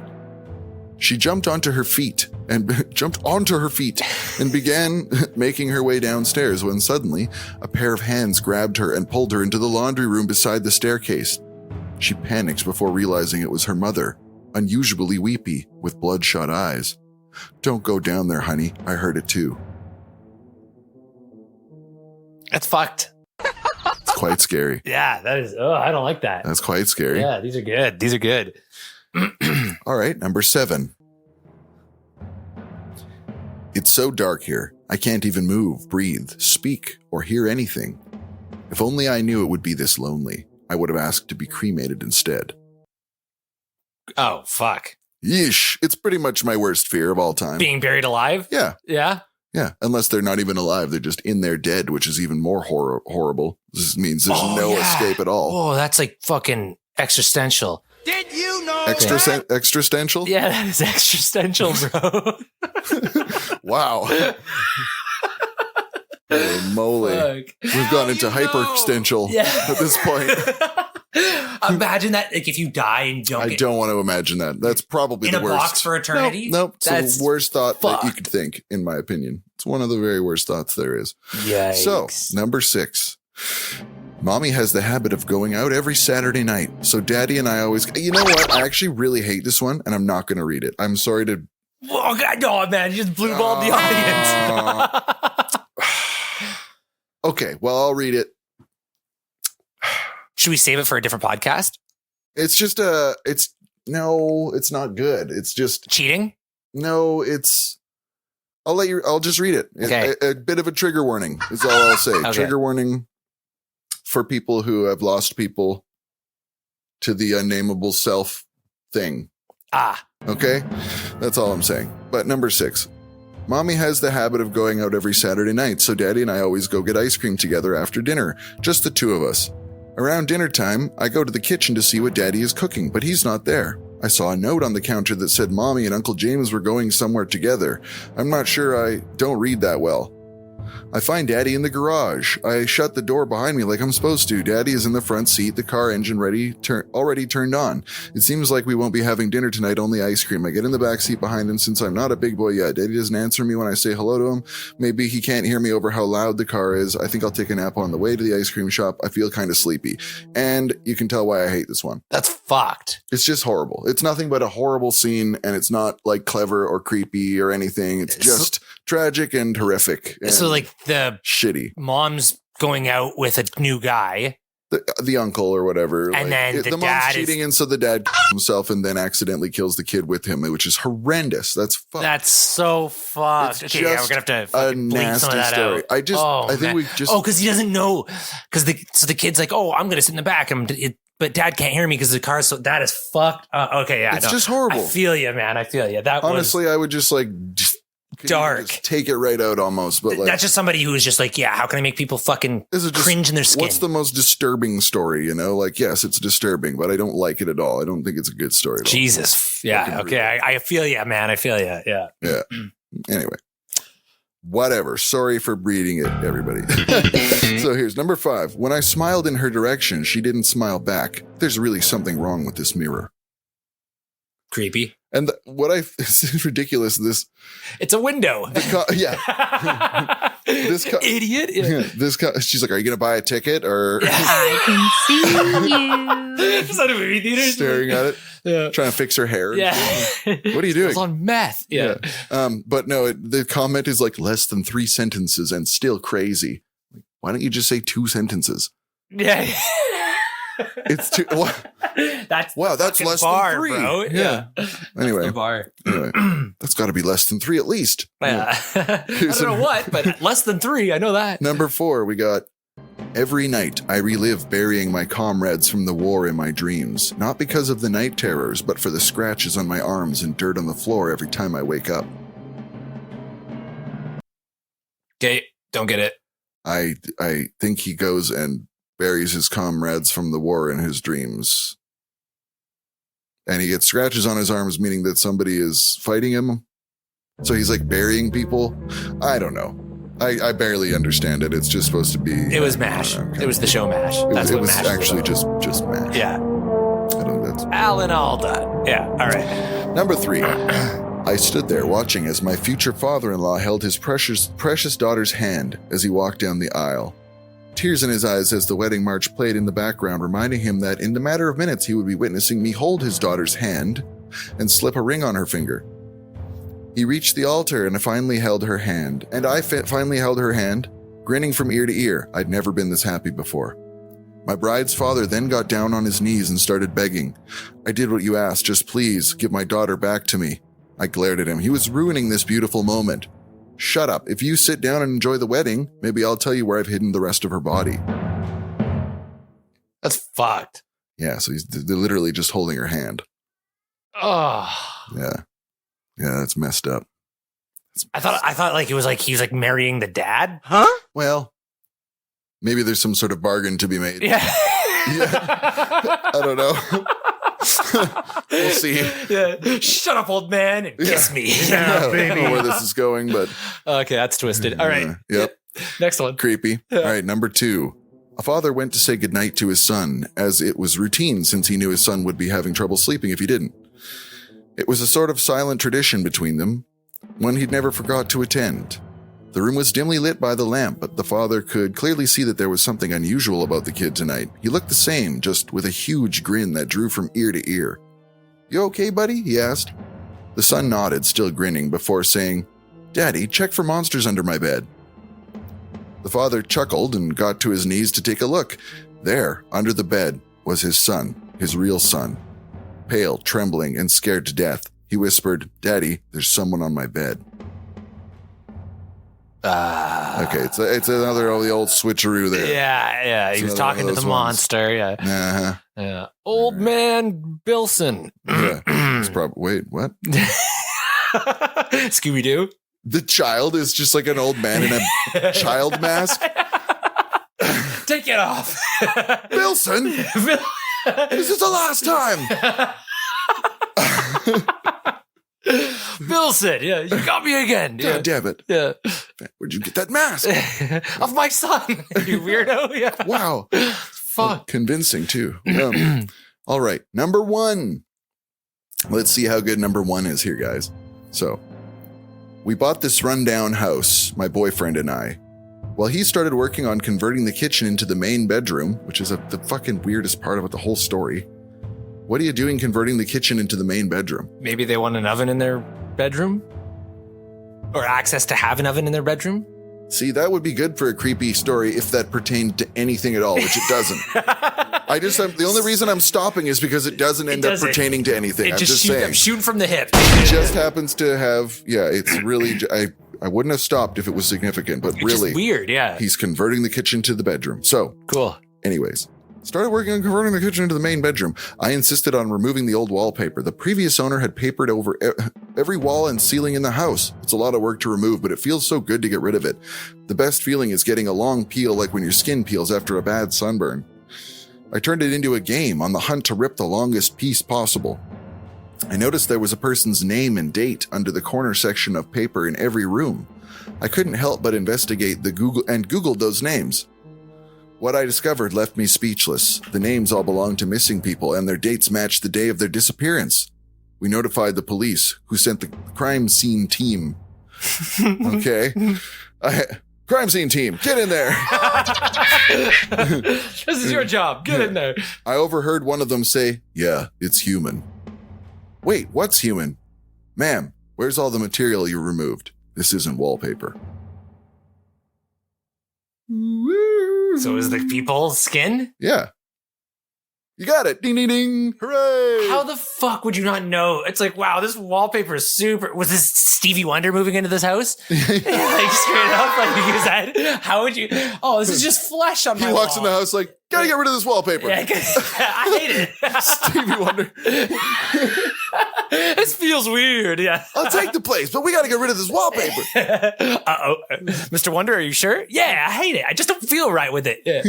Speaker 4: She jumped onto her feet and began making her way downstairs when suddenly a pair of hands grabbed her and pulled her into the laundry room beside the staircase. She panicked before realizing it was her mother, unusually weepy, with bloodshot eyes. Don't go down there, honey. I heard it too.
Speaker 1: That's fucked.
Speaker 4: It's quite scary.
Speaker 1: Yeah, that is. Oh, I don't like that.
Speaker 4: That's quite scary.
Speaker 1: Yeah, these are good.
Speaker 4: All right, number 7. It's so dark here. I can't even move, breathe, speak, or hear anything. If only I knew it would be this lonely, I would have asked to be cremated instead.
Speaker 1: Oh, fuck.
Speaker 4: Yeesh. It's pretty much my worst fear of all time.
Speaker 1: Being buried alive?
Speaker 4: Yeah.
Speaker 1: Yeah?
Speaker 4: Yeah. Unless they're not even alive. They're just in there dead, which is even more horrible. This means there's no escape at all.
Speaker 1: Oh, that's like fucking existential.
Speaker 2: Did you know
Speaker 4: Extrastential?
Speaker 1: Yeah, that is existential, bro.
Speaker 4: Wow. Holy moly. Fuck. We've gone into hyperextensional at this point.
Speaker 1: Imagine that, like, if you die and don't
Speaker 4: I don't want to imagine that. That's probably the worst.
Speaker 1: In a box for eternity?
Speaker 4: Nope. It's the worst thought that you could think, in my opinion. It's one of the very worst thoughts there is.
Speaker 1: Yikes.
Speaker 4: So, number 6. Mommy has the habit of going out every Saturday night, so Daddy and I always... You know what? I actually really hate this one, and I'm not going to read it. I'm sorry to...
Speaker 1: Oh, God, no, man. You just blue balled the audience.
Speaker 4: Okay, well, I'll read it.
Speaker 1: Should we save it for a different podcast?
Speaker 4: It's just no, it's not good. It's just...
Speaker 1: Cheating?
Speaker 4: No, I'll just read it.
Speaker 1: Okay.
Speaker 4: A bit of a trigger warning is all I'll say.
Speaker 1: Okay.
Speaker 4: Trigger warning for people who have lost people to the unnameable self thing. Okay? That's all I'm saying. But number 6. Mommy has the habit of going out every Saturday night, so Daddy and I always go get ice cream together after dinner. Just the two of us. Around dinner time, I go to the kitchen to see what Daddy is cooking, but he's not there. I saw a note on the counter that said Mommy and Uncle James were going somewhere together. I'm not sure, I don't read that well. I find Daddy in the garage. I shut the door behind me like I'm supposed to. Daddy is in the front seat, the car engine already turned on. It seems like we won't be having dinner tonight, only ice cream. I get in the back seat behind him since I'm not a big boy yet. Daddy doesn't answer me when I say hello to him. Maybe he can't hear me over how loud the car is. I think I'll take a nap on the way to the ice cream shop. I feel kind of sleepy. And you can tell why I hate this one.
Speaker 1: That's fucked.
Speaker 4: It's just horrible. It's nothing but a horrible scene, and it's not like clever or creepy or anything. It's just tragic and horrific. And
Speaker 1: so like the
Speaker 4: shitty
Speaker 1: mom's going out with a new guy,
Speaker 4: the uncle or whatever,
Speaker 1: and then the
Speaker 4: mom's
Speaker 1: dad
Speaker 4: cheating, and so the dad himself and then accidentally kills the kid with him, which is horrendous. That's fucked.
Speaker 1: That's so fucked.
Speaker 4: It's
Speaker 1: Okay, yeah, we're
Speaker 4: just
Speaker 1: gonna have to
Speaker 4: a
Speaker 1: fucking bleep some of that
Speaker 4: story.
Speaker 1: out.
Speaker 4: I think we just.
Speaker 1: Oh, because he doesn't know. Because the kid's like, oh, I'm gonna sit in the back. But Dad can't hear me because the car's so. That is fucked. Okay, yeah,
Speaker 4: it's just horrible.
Speaker 1: I feel you, man. I feel you. That
Speaker 4: honestly, I would just like.
Speaker 1: Dark.
Speaker 4: Just take it right out almost, but like,
Speaker 1: that's just somebody who is just like, yeah, how can I make people fucking cringe in their skin?
Speaker 4: What's the most disturbing story? You know, like, yes, it's disturbing, but I don't like it at all. I don't think it's a good story at all.
Speaker 1: Jesus. Yeah. Okay. I feel you, man. I feel you. Yeah.
Speaker 4: Yeah. Anyway, whatever. Sorry for reading it, everybody. So here's number 5. When I smiled in her direction, she didn't smile back. There's really something wrong with this mirror.
Speaker 1: Creepy.
Speaker 4: And it's ridiculous.
Speaker 1: It's a window.
Speaker 4: Yeah.
Speaker 1: Idiot. Yeah.
Speaker 4: She's like, are you going to buy a ticket or?
Speaker 5: I can see you.
Speaker 1: Just at a movie theater.
Speaker 4: Staring at it.
Speaker 1: Yeah.
Speaker 4: Trying to fix her hair.
Speaker 1: Yeah.
Speaker 4: What are you doing?
Speaker 1: It's on meth. Yeah.
Speaker 4: But no, the comment is like less than 3 sentences and still crazy. Why don't you just say 2 sentences?
Speaker 1: Yeah.
Speaker 4: It's too. That's less
Speaker 1: bar,
Speaker 4: than 3,
Speaker 1: bro. Yeah.
Speaker 4: Anyway,
Speaker 1: bar.
Speaker 4: That's got to be less than 3 at least.
Speaker 1: Yeah. I don't know what, but less than 3. I know that.
Speaker 4: Number 4, we got. Every night, I relive burying my comrades from the war in my dreams, not because of the night terrors, but for the scratches on my arms and dirt on the floor every time I wake up.
Speaker 1: Okay, don't get it.
Speaker 4: I think he goes and buries his comrades from the war in his dreams. And he gets scratches on his arms, meaning that somebody is fighting him. So he's like burying people. I don't know. I barely understand it. It's just supposed to be.
Speaker 1: It was MASH. It was the show MASH. That's what MASH was.
Speaker 4: It was actually just MASH.
Speaker 1: Yeah.
Speaker 4: I don't know. That's
Speaker 1: Alan Alda. Yeah. All right.
Speaker 4: Number 3. I stood there watching as my future father-in-law held his precious daughter's hand as he walked down the aisle. Tears in his eyes as the wedding march played in the background, reminding him that in the matter of minutes he would be witnessing me hold his daughter's hand and slip a ring on her finger. He reached the altar and finally held her hand, and I finally held her hand, grinning from ear to ear. I'd never been this happy before. My bride's father then got down on his knees and started begging. I did what you asked, just please give my daughter back to me. I glared at him. He was ruining this beautiful moment. Shut up. If you sit down and enjoy the wedding, maybe I'll tell you where I've hidden the rest of her body.
Speaker 1: That's fucked.
Speaker 4: Yeah, so they're literally just holding her hand.
Speaker 1: Oh.
Speaker 4: Yeah. Yeah, that's messed up.
Speaker 1: I thought like it was like he was like marrying the dad.
Speaker 5: Huh?
Speaker 4: Well, maybe there's some sort of bargain to be made.
Speaker 1: Yeah.
Speaker 4: I don't know. We'll see.
Speaker 1: Yeah. Shut up, old man, and kiss me.
Speaker 4: Yeah, baby. I don't know where this is going, but
Speaker 1: okay, that's twisted. All right.
Speaker 4: Yep.
Speaker 1: Next one.
Speaker 4: Creepy.
Speaker 1: Yeah.
Speaker 4: All right, number 2. A father went to say goodnight to his son, as it was routine since he knew his son would be having trouble sleeping if he didn't. It was a sort of silent tradition between them, one he'd never forgot to attend. The room was dimly lit by the lamp, but the father could clearly see that there was something unusual about the kid tonight. He looked the same, just with a huge grin that drew from ear to ear. "You okay, buddy?" he asked. The son nodded, still grinning, before saying, "Daddy, check for monsters under my bed." The father chuckled and got to his knees to take a look. There, under the bed, was his son, his real son. Pale, trembling, and scared to death, he whispered, "Daddy, there's someone on my bed." Okay, it's another of the old switcheroo there.
Speaker 1: Yeah. He was talking to the monster. Yeah.
Speaker 4: Uh-huh.
Speaker 1: Yeah. Old man Bilson.
Speaker 4: Yeah. It's wait, what?
Speaker 1: Scooby-Doo?
Speaker 4: The child is just like an old man in a child mask.
Speaker 1: Take it off.
Speaker 4: Bilson, this is the last time.
Speaker 1: Bilson, yeah, you got me again.
Speaker 4: God damn it.
Speaker 1: Yeah.
Speaker 4: Where'd you get that mask?
Speaker 1: Of my son, you weirdo. Yeah.
Speaker 4: Wow.
Speaker 1: Fuck.
Speaker 4: Convincing, too. All right. Number 1. Let's see how good number 1 is here, guys. So, we bought this rundown house, my boyfriend and I. Well, he started working on converting the kitchen into the main bedroom, which is the fucking weirdest part about the whole story. What are you doing converting the kitchen into the main bedroom?
Speaker 1: Maybe they want an oven in their bedroom? Or access to have an oven in their bedroom?
Speaker 4: See, that would be good for a creepy story if that pertained to anything at all, which it doesn't. The only reason I'm stopping is because it doesn't end up pertaining to anything. I'm just saying.
Speaker 1: I'm shooting from the hip.
Speaker 4: It just happens to have, it's really, I wouldn't have stopped if it was significant, but really.
Speaker 1: It's weird, yeah.
Speaker 4: He's converting the kitchen to the bedroom. So,
Speaker 1: cool.
Speaker 4: Anyways, started working on converting the kitchen into the main bedroom. I insisted on removing the old wallpaper. The previous owner had papered over every wall and ceiling in the house. It's a lot of work to remove, but it feels so good to get rid of it. The best feeling is getting a long peel like when your skin peels after a bad sunburn. I turned it into a game on the hunt to rip the longest piece possible. I noticed there was a person's name and date under the corner section of paper in every room. I couldn't help but investigate Googled those names. What I discovered left me speechless. The names all belonged to missing people, and their dates matched the day of their disappearance. We notified the police, who sent the crime scene team. Okay. Crime scene team, get in there.
Speaker 1: This is your job. Get in there.
Speaker 4: I overheard one of them say, "Yeah, it's human." Wait, what's human? Ma'am, where's all the material you removed? This isn't wallpaper.
Speaker 1: So is the people's skin?
Speaker 4: Yeah. You got it. Ding, ding, ding. Hooray.
Speaker 1: How the fuck would you not know? It's like, wow, this wallpaper is super. Was this Stevie Wonder moving into this house? Like straight up, like you said. How would you? Oh, this is just flesh on my wall.
Speaker 4: He walks in the house like, gotta get rid of this wallpaper.
Speaker 1: Yeah, I hate it.
Speaker 4: Stevie Wonder.
Speaker 1: This feels weird. Yeah.
Speaker 4: I'll take the place, but we gotta get rid of this wallpaper.
Speaker 1: Uh-oh. Mr. Wonder, are you sure? Yeah, I hate it. I just don't feel right with it. Yeah.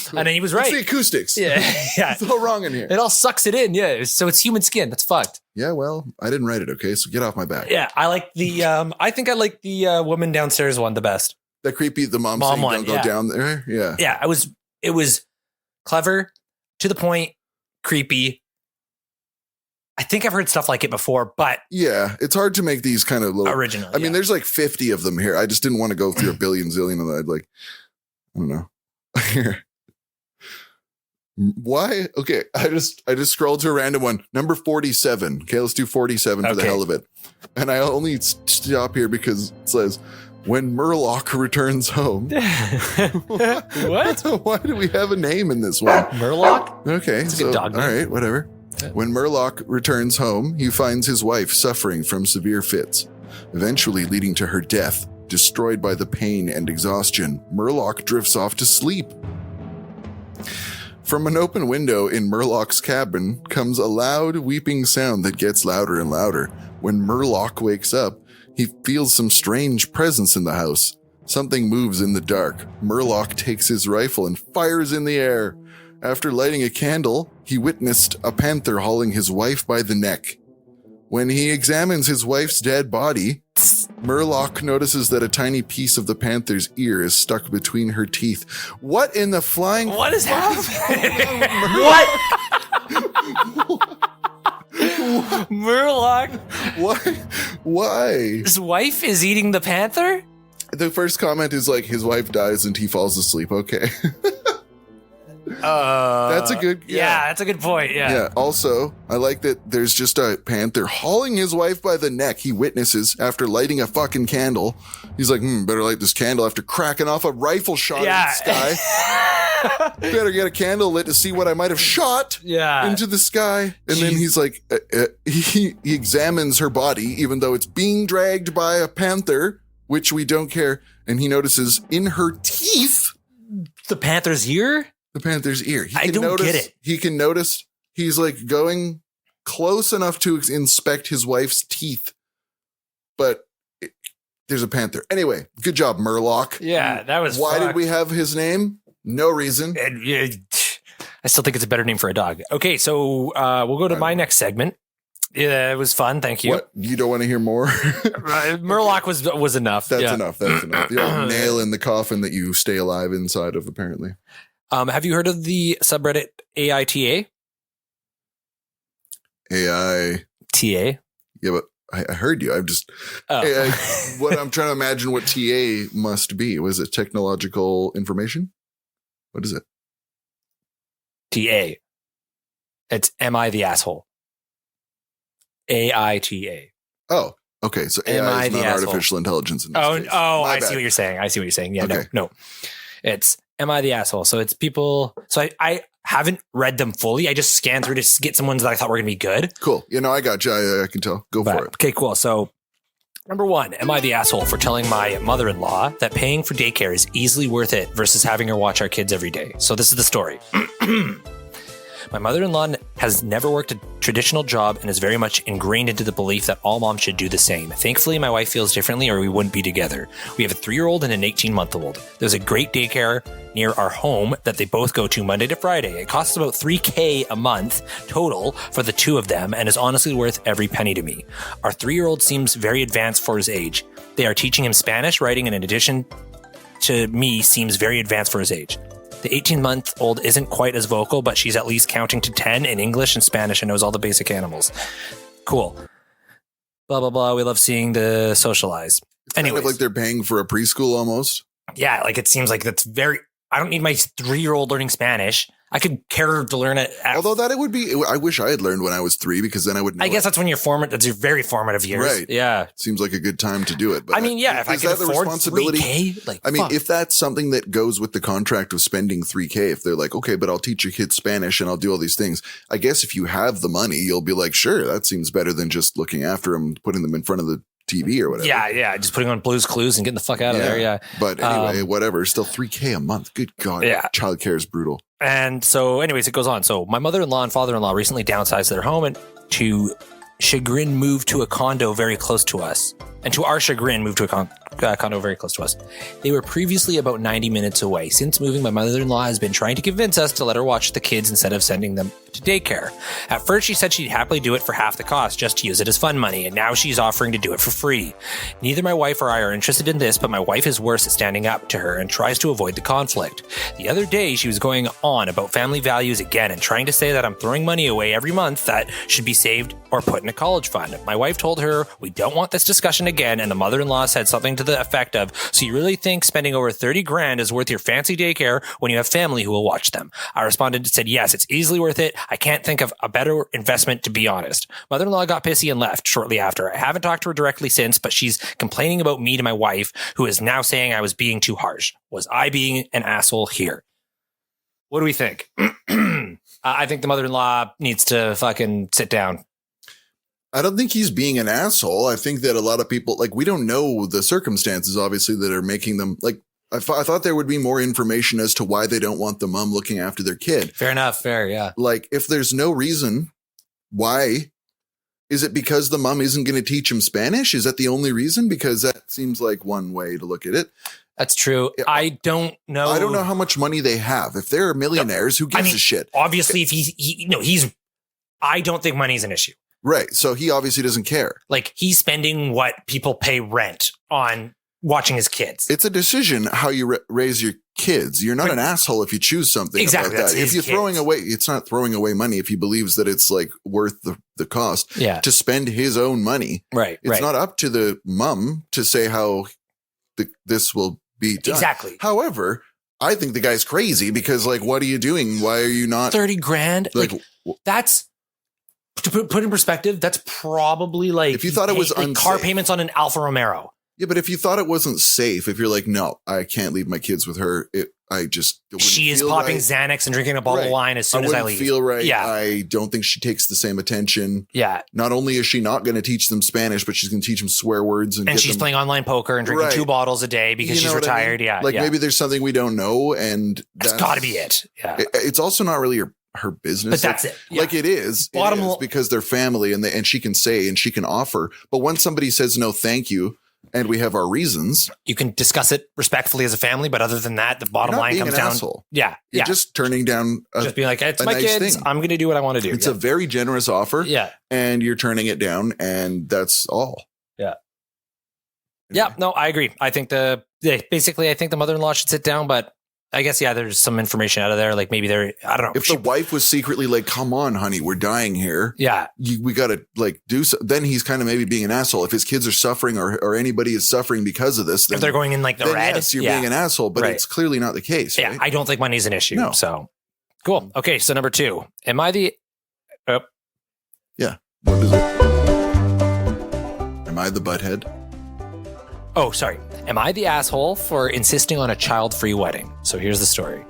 Speaker 1: And then he was right.
Speaker 4: It's the acoustics.
Speaker 1: Yeah.
Speaker 4: It's all wrong in here.
Speaker 1: It all sucks it in. Yeah. So it's human skin. That's fucked.
Speaker 4: Yeah, well, I didn't write it, okay? So get off my back.
Speaker 1: Yeah, I like the, I think I like the woman downstairs one the best.
Speaker 4: That creepy, the mom saying
Speaker 1: one,
Speaker 4: don't go down there? Yeah.
Speaker 1: Yeah, it was clever, to the point, creepy. I think I've heard stuff like it before, but...
Speaker 4: Yeah, it's hard to make these kind of little...
Speaker 1: Original,
Speaker 4: I mean, there's like 50 of them here. I just didn't want to go through a billion zillion of that. Like, I don't know. Here. Why? Okay, I just scrolled to a random one. Number 47. Okay, let's do 47 for the hell of it. And I only stop here because it says, when Murloc returns home.
Speaker 1: What?
Speaker 4: Why do we have a name in this one?
Speaker 1: Murloc?
Speaker 4: Okay,
Speaker 1: it's a good dog name.
Speaker 4: All right, whatever. When Murloc returns home, he finds his wife suffering from severe fits, eventually leading to her death. Destroyed by the pain and exhaustion, Murloc drifts off to sleep. From an open window in Murloc's cabin comes a loud weeping sound that gets louder and louder. When Murloc wakes up, he feels some strange presence in the house. Something moves in the dark. Murloc takes his rifle and fires in the air. After lighting a candle, he witnessed a panther hauling his wife by the neck. When he examines his wife's dead body, Murloc notices that a tiny piece of the panther's ear is stuck between her teeth. What in the flying...
Speaker 1: What is happening? What? Murloc?
Speaker 4: Why?
Speaker 1: His wife is eating the panther?
Speaker 4: The first comment is like, his wife dies and he falls asleep. Okay. That's a good...
Speaker 1: Yeah, that's a good point.
Speaker 4: Yeah. Also, I like that there's just a panther hauling his wife by the neck. He witnesses after lighting a fucking candle. He's like, better light this candle after cracking off a rifle shot in the sky. Better get a candle lit to see what I might have shot into the sky. And then he's like, he examines her body, even though it's being dragged by a panther, which we don't care. And he notices in her teeth...
Speaker 1: The panther's ear?
Speaker 4: The panther's ear.
Speaker 1: I don't get it.
Speaker 4: He can notice he's like going close enough to inspect his wife's teeth, but there's a panther. Anyway, good job, Murloc.
Speaker 1: Yeah, that was
Speaker 4: Why did we have his name? No reason.
Speaker 1: I still think it's a better name for a dog. Okay, so we'll go to my next segment. Yeah, it was fun. Thank you.
Speaker 4: What? You don't want to hear more?
Speaker 1: Murloc was enough.
Speaker 4: That's enough. That's enough. The old nail in the coffin that you stay alive inside of, apparently.
Speaker 1: Have you heard of the subreddit AITA?
Speaker 4: AITA? Yeah, but I heard you. I'm just... what I'm trying to imagine what TA must be. Was it technological information? What is it?
Speaker 1: TA. It's Am I the Asshole? AITA.
Speaker 4: Oh, okay. So AI is not artificial intelligence. In this case.
Speaker 1: I see what you're saying. Yeah, okay. No. It's Am I the Asshole? So it's people. So I haven't read them fully. I just scanned through to get some ones that I thought were going to be good.
Speaker 4: Cool. I got you. I can tell. Go for it.
Speaker 1: Okay, cool. So number 1, am I the asshole for telling my mother-in-law that paying for daycare is easily worth it versus having her watch our kids every day? So this is the story. My mother-in-law has never worked a traditional job and is very much ingrained into the belief that all moms should do the same. Thankfully, my wife feels differently or we wouldn't be together. We have a 3-year-old and an 18-month-old. There's a great daycare near our home that they both go to Monday to Friday. It costs about $3,000 a month total for the two of them and is honestly worth every penny to me. Our 3-year-old seems very advanced for his age. They are teaching him Spanish, writing, and in addition to me, seems very advanced for his age. The 18-month-old isn't quite as vocal, but she's at least counting to 10 in English and Spanish and knows all the basic animals. Cool. Blah, blah, blah. We love seeing the socialize.
Speaker 4: Kind of like they're paying for a preschool almost.
Speaker 1: Yeah, like it seems like that's very... I don't need my 3-year-old learning Spanish. I could care to learn it.
Speaker 4: Although that it would be... I wish I had learned when I was 3 because then I would know.
Speaker 1: I guess that's when that's your very formative years.
Speaker 4: Right.
Speaker 1: Yeah.
Speaker 4: Seems like a good time to do it. But
Speaker 1: I mean, yeah, if I could afford $3,000,
Speaker 4: if that's something that goes with the contract of spending $3,000, if they're like, okay, but I'll teach your kids Spanish and I'll do all these things. I guess if you have the money, you'll be like, sure, that seems better than just looking after them, putting them in front of the TV or whatever.
Speaker 1: Yeah, just putting on Blue's Clues and getting the fuck out of there. Yeah,
Speaker 4: but anyway, whatever. Still $3,000 a month. Good God.
Speaker 1: Yeah,
Speaker 4: childcare is brutal.
Speaker 1: And so, anyways, it goes on. So my mother-in-law and father-in-law recently downsized their home and to chagrin moved to a condo very close to us. And to our chagrin, moved to a condo very close to us. They were previously about 90 minutes away. Since moving, my mother-in-law has been trying to convince us to let her watch the kids instead of sending them to daycare. At first, she said she'd happily do it for half the cost, just to use it as fun money, and now she's offering to do it for free. Neither my wife or I are interested in this, but my wife is worse at standing up to her and tries to avoid the conflict. The other day, she was going on about family values again and trying to say that I'm throwing money away every month that should be saved or put in a college fund. My wife told her we don't want this discussion again, and the mother-in-law said something to the effect of, so you really think spending over $30,000 is worth your fancy daycare when you have family who will watch them? I responded and said, yes, it's easily worth it. I can't think of a better investment, to be honest. Mother-in-law got pissy and left shortly after. I haven't talked to her directly since, but she's complaining about me to my wife, who is now saying I was being too harsh. Was I being an asshole here? What do we think? I think the mother-in-law needs to fucking sit down.
Speaker 4: I don't think he's being an asshole. I think that a lot of people, like, we don't know the circumstances, obviously, that are making them, like, I thought there would be more information as to why they don't want the mom looking after their kid.
Speaker 1: Fair enough. Fair, yeah.
Speaker 4: Like, if there's no reason, why? Is it because the mom isn't going to teach him Spanish? Is that the only reason? Because that seems like one way to look at it.
Speaker 1: That's true. I don't know.
Speaker 4: I don't know how much money they have. If they're millionaires, who gives a shit?
Speaker 1: Obviously, if I don't think money's an issue.
Speaker 4: Right. So he obviously doesn't care.
Speaker 1: Like, he's spending what people pay rent on watching his kids.
Speaker 4: It's a decision how you raise your kids. You're not an asshole if you choose something
Speaker 1: exactly,
Speaker 4: about that. If you're throwing away, it's not throwing away money if he believes that it's like worth the cost to spend his own money.
Speaker 1: Right.
Speaker 4: It's not up to the mom to say how this will be done.
Speaker 1: Exactly.
Speaker 4: However, I think the guy's crazy because, like, what are you doing? Why are you not
Speaker 1: 30 grand? Like that's, to put in perspective, that's probably like,
Speaker 4: if you thought it was
Speaker 1: like car payments on an Alfa Romero.
Speaker 4: Yeah, but if you thought it wasn't safe, if you're like, no, I can't leave my kids with her, it
Speaker 1: she is popping
Speaker 4: right.
Speaker 1: Xanax and drinking a bottle of wine as soon as I leave.
Speaker 4: Feel right.
Speaker 1: Yeah.
Speaker 4: I don't think she takes the same attention.
Speaker 1: Yeah.
Speaker 4: Not only is she not going to teach them Spanish, but she's going to teach them swear words. And
Speaker 1: she's playing online poker and drinking 2 bottles a day because she's retired. I mean? Yeah.
Speaker 4: Like maybe there's something we don't know. And
Speaker 1: that's got to be it. Yeah.
Speaker 4: It's also not really her business.
Speaker 1: But that's it. Yeah.
Speaker 4: Like it is because they're family and she can say and she can offer. But once somebody says no, thank you, and we have our reasons,
Speaker 1: you can discuss it respectfully as a family. But other than that, the bottom line comes down.
Speaker 4: Asshole.
Speaker 1: Yeah.
Speaker 4: You're just turning down.
Speaker 1: Just be like, it's my
Speaker 4: nice
Speaker 1: kids.
Speaker 4: thing.
Speaker 1: I'm going to do what I want to do.
Speaker 4: It's a very generous offer.
Speaker 1: Yeah.
Speaker 4: And you're turning it down. And that's all.
Speaker 1: Yeah. Yeah. No, I agree. I think basically, I think the mother-in-law should sit down, but I guess, there's some information out of there. Like maybe I don't know.
Speaker 4: If the wife was secretly like, come on, honey, we're dying here.
Speaker 1: Yeah.
Speaker 4: We got to like do so. Then he's kind of maybe being an asshole. If his kids are suffering or anybody is suffering because of this, then
Speaker 1: if they're going in like the red,
Speaker 4: yes, you're being an asshole, but it's clearly not the case.
Speaker 1: Yeah.
Speaker 4: Right?
Speaker 1: I don't think money's an issue.
Speaker 4: No.
Speaker 1: So cool. Okay. So number 2, am I the,
Speaker 4: yeah. What is it? Am I the butthead?
Speaker 1: Oh, sorry. Am I the asshole for insisting on a child-free wedding? So here's the story.